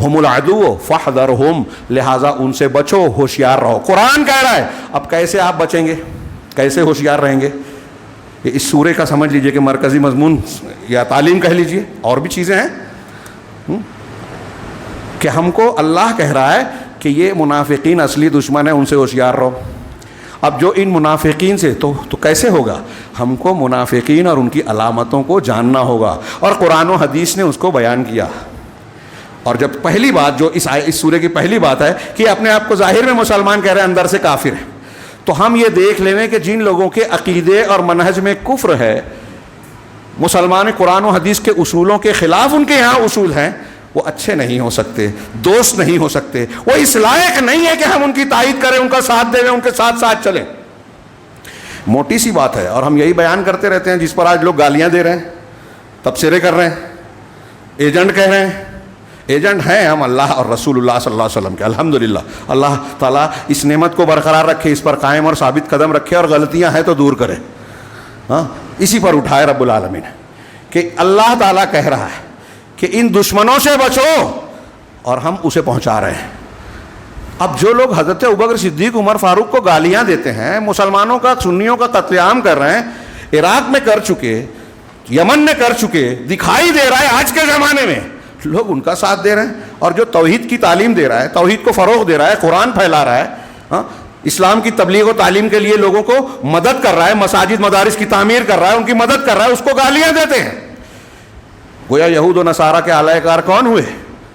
ہم العدو فاحذرہم, لہٰذا ان سے بچو, ہوشیار رہو. قرآن کہہ رہا ہے. اب کیسے آپ بچیں گے, کیسے ہوشیار رہیں گے؟ یہ اس سورے کا سمجھ لیجئے کہ مرکزی مضمون یا تعلیم کہہ لیجئے, اور بھی چیزیں ہیں کہ ہم کو اللہ کہہ رہا ہے کہ یہ منافقین اصلی دشمن ہیں, ان سے ہوشیار رہو. اب جو ان منافقین سے تو کیسے ہوگا؟ ہم کو منافقین اور ان کی علامتوں کو جاننا ہوگا, اور قرآن و حدیث نے اس کو بیان کیا. اور جب پہلی بات جو اس سورے کی پہلی بات ہے کہ اپنے آپ کو ظاہر میں مسلمان کہہ رہے ہیں, اندر سے کافر ہیں, تو ہم یہ دیکھ لیں کہ جن لوگوں کے عقیدے اور منہج میں کفر ہے, مسلمان قرآن و حدیث کے اصولوں کے خلاف ان کے یہاں اصول ہیں, وہ اچھے نہیں ہو سکتے, دوست نہیں ہو سکتے, وہ اس لائق نہیں ہے کہ ہم ان کی تائید کریں, ان کا ساتھ دیں, ان کے ساتھ ساتھ چلیں. موٹی سی بات ہے, اور ہم یہی بیان کرتے رہتے ہیں جس پر آج لوگ گالیاں دے رہے ہیں, تبصرے کر رہے ہیں, ایجنٹ کہہ رہے ہیں. ایجنٹ ہیں ہم اللہ اور رسول اللہ صلی اللہ علیہ وسلم کے. الحمدللہ اللہ تعالیٰ اس نعمت کو برقرار رکھے, اس پر قائم اور ثابت قدم رکھے, اور غلطیاں ہیں تو دور کرے. اسی پر اٹھائے رب العالمین کہ اللہ تعالیٰ کہہ رہا ہے کہ ان دشمنوں سے بچو, اور ہم اسے پہنچا رہے ہیں. اب جو لوگ حضرت ابوبکر صدیق, عمر فاروق کو گالیاں دیتے ہیں, مسلمانوں کا سنیوں کا قتل عام کر رہے ہیں, عراق میں کر چکے, یمن میں کر چکے, دکھائی دے رہا ہے آج کے زمانے میں لوگ ان کا ساتھ دے رہے ہیں. اور جو توحید کی تعلیم دے رہا ہے, توحید کو فروغ دے رہا ہے, قرآن پھیلا رہا ہے, اسلام کی تبلیغ و تعلیم کے لیے لوگوں کو مدد کر رہا ہے, مساجد مدارس کی تعمیر کر رہا ہے, ان کی مدد کر رہا ہے, اس کو گالیاں دیتے ہیں. گویا یہود و نصارہ کے اعلی کار کون ہوئے؟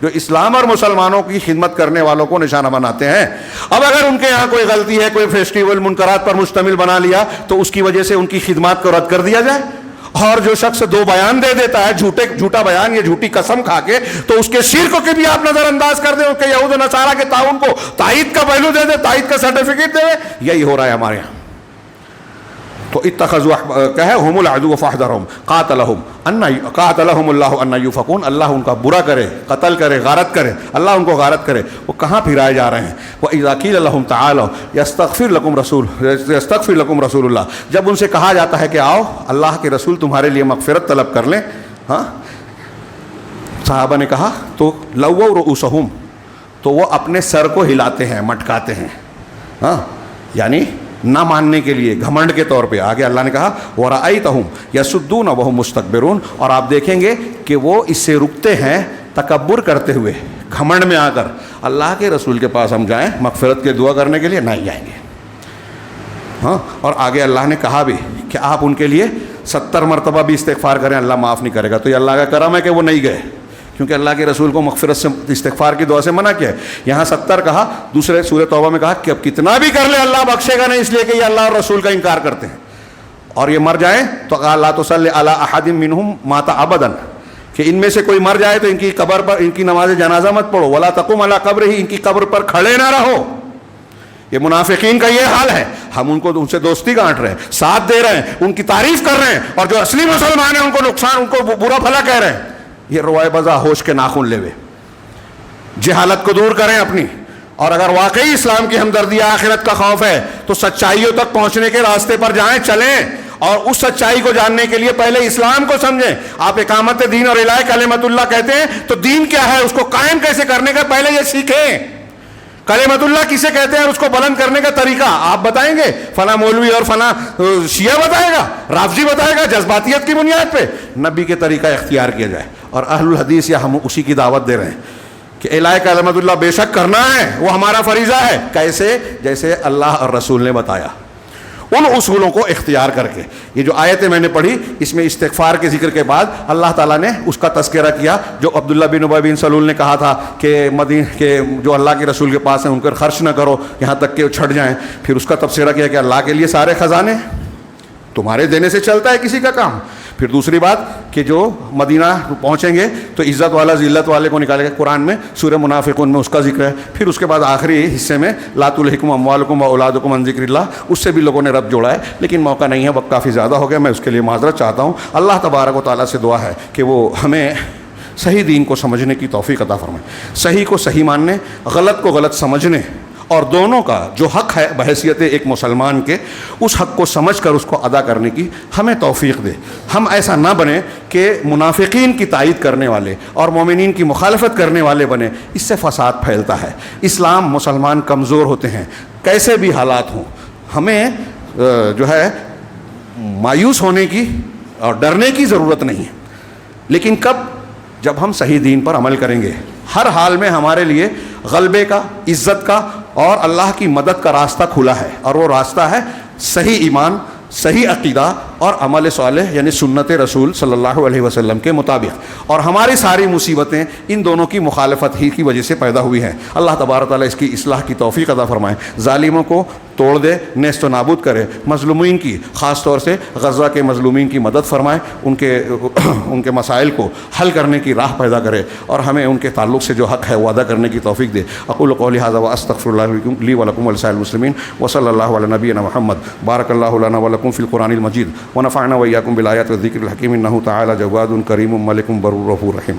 جو اسلام اور مسلمانوں کی خدمت کرنے والوں کو نشانہ بناتے ہیں. اب اگر ان کے یہاں کوئی غلطی ہے, کوئی فیسٹیول منکرات پر مشتمل بنا لیا, تو اس کی وجہ سے ان کی خدمات کو رد کر دیا جائے, اور جو شخص دو بیان دے دیتا ہے, جھوٹا بیان یا جھوٹی قسم کھا کے, تو اس کے شرک کو بھی آپ نظر انداز کر دیں, اس کے یہود و نصارہ کے تعاون کو تائید کا پہلو دے دے, تائید کا سرٹیفکیٹ دے دے. یہی ہو رہا ہے ہمارے یہاں. تو اتخذوا کہے ہم العدو فاحذرهم قاتلهم اللہ ان یؤفکون, اللہ ان کا برا کرے, قتل کرے, غارت کرے, اللہ ان کو غارت کرے. وہ کہاں پھرائے جا رہے ہیں؟ وَإِذَا قِيلَ لَهُمْ تَعَالَوْا يَسْتَغْفِرْ لَكُمْ رَسُولُ اللَّهِ, جب ان سے کہا جاتا ہے کہ آؤ اللہ کے رسول تمہارے لیے مغفرت طلب کر لیں, ہاں, صحابہ نے کہا تو لووا رؤوسہم, تو وہ اپنے سر کو ہلاتے ہیں, مٹکاتے ہیں, ہاں, یعنی نہ ماننے کے لیے, گھمنڈ کے طور پہ. آگے اللہ نے کہا وَرَأَيْتَهُمْ يَصُدُّونَ وَهُمْ مُسْتَكْبِرُونَ, اور آپ دیکھیں گے کہ وہ اس سے رکتے ہیں تکبر کرتے ہوئے, گھمنڈ میں آ کر. اللہ کے رسول کے پاس ہم جائیں مغفرت کے دعا کرنے کے لیے, نہیں جائیں گے. ہاں, اور آگے اللہ نے کہا بھی کہ آپ ان کے لیے 70 مرتبہ بھی استغفار کریں, اللہ معاف نہیں کرے گا. تو یہ اللہ کا کرم ہے کہ وہ نہیں گئے, کیونکہ اللہ کے رسول کو مغفرت سے, استغفار کی دعا سے منع کیا ہے. یہاں 70 کہا, دوسرے سورہ توبہ میں کہا کہ اب کتنا بھی کر لے اللہ بخشے گا نہیں, اس لیے کہ یہ اللہ اور رسول کا انکار کرتے ہیں. اور یہ مر جائیں تو کہا لا تصلی علی احد منہم مات ابدا, کہ ان میں سے کوئی مر جائے تو ان کی قبر پر ان کی نماز جنازہ مت پڑھو. ولا تقم علی قبرہ, ان کی قبر پر کھڑے نہ رہو. یہ منافقین کا یہ حال ہے. ہم ان کو, ان سے دوستی گانٹ رہے ہیں, ساتھ دے رہے ہیں, ان کی تعریف کر رہے ہیں, اور جو اصلی مسلمان ہیں ان کو نقصان, ان کو برا بھلا کہہ رہے ہیں. یہ روائے بزا ہوش کے ناخن لے وے. جہالت کو دور کریں اپنی, اور اگر واقعی اسلام کی ہمدردی, آخرت کا خوف ہے, تو سچائیوں تک پہنچنے کے راستے پر جائیں, چلیں, اور اس سچائی کو جاننے کے لیے پہلے اسلام کو سمجھیں. آپ اقامت دین اور الہ کلمت اللہ کہتے ہیں, تو دین کیا ہے, اس کو قائم کیسے کرنے کا پہلے یہ سیکھیں. کلمت اللہ کسے کہتے ہیں اور اس کو بلند کرنے کا طریقہ آپ بتائیں گے, فلاں مولوی اور فلاں شیعہ بتائے گا, رافضی بتائے گا, جذباتیت کی بنیاد پہ. نبی کے طریقہ اختیار کیا جائے. اور اہل الحدیث یا ہم اسی کی دعوت دے رہے ہیں کہ الہ کلمت اللہ بے شک کرنا ہے, وہ ہمارا فریضہ ہے. کیسے؟ جیسے اللہ اور رسول نے بتایا, ان اصولوں کو اختیار کر کے. یہ جو آیتیں میں نے پڑھی, اس میں استغفار کے ذکر کے بعد اللہ تعالیٰ نے اس کا تذکرہ کیا جو عبداللہ بن ابی بن سلول نے کہا تھا کہ مدینہ کے جو اللہ کے رسول کے پاس ہیں ان پر خرچ نہ کرو یہاں تک کہ وہ چھٹ جائیں. پھر اس کا تبصرہ کیا کہ اللہ کے لیے سارے خزانے, تمہارے دینے سے چلتا ہے کسی کا کام. پھر دوسری بات کہ جو مدینہ پہنچیں گے تو عزت والا ذلت والے کو نکالے گا. قرآن میں سورہ منافقون میں اس کا ذکر ہے. پھر اس کے بعد آخری حصے میں لا تلہکم اموالکم واولادکم عن ذکر اللہ, اس سے بھی لوگوں نے رب جوڑا ہے, لیکن موقع نہیں ہے, وقت کافی زیادہ ہو گیا, میں اس کے لیے معذرت چاہتا ہوں. اللہ تبارک و تعالیٰ سے دعا ہے کہ وہ ہمیں صحیح دین کو سمجھنے کی توفیق عطا فرمائے, صحیح کو صحیح ماننے, غلط کو غلط سمجھنے, اور دونوں کا جو حق ہے بحیثیت ایک مسلمان کے, اس حق کو سمجھ کر اس کو ادا کرنے کی ہمیں توفیق دے. ہم ایسا نہ بنیں کہ منافقین کی تائید کرنے والے اور مومنین کی مخالفت کرنے والے بنے. اس سے فساد پھیلتا ہے. اسلام, مسلمان کمزور ہوتے ہیں کیسے بھی حالات ہوں. ہمیں جو ہے مایوس ہونے کی اور ڈرنے کی ضرورت نہیں ہے, لیکن کب؟ جب ہم صحیح دین پر عمل کریں گے. ہر حال میں ہمارے لیے غلبے کا, عزت کا اور اللہ کی مدد کا راستہ کھلا ہے, اور وہ راستہ ہے صحیح ایمان, صحیح عقیدہ اور عمل صالح, یعنی سنت رسول صلی اللہ علیہ وسلم کے مطابق. اور ہماری ساری مصیبتیں ان دونوں کی مخالفت ہی کی وجہ سے پیدا ہوئی ہیں. اللہ تبارک تعالیٰ اس کی اصلاح کی توفیق عطا فرمائے, ظالموں کو توڑ دے, نیست و نابود کرے, مظلومین کی, خاص طور سے غزہ کے مظلومین کی مدد فرمائے, ان کے مسائل کو حل کرنے کی راہ پیدا کرے, اور ہمیں ان کے تعلق سے جو حق ہے وہ ادا کرنے کی توفیق دے. اقول قولی ھذا واستغفر اللہ لی ولکم ولسائر المسلمین وصلی اللہ علی نبینا محمد. بارک اللہ لنا ولکم فی القرآن المجید ونفعنا وإياكم بالآيات والذكر الحكيم إنه تعالى جواد كريم ملك بر غفور رحيم.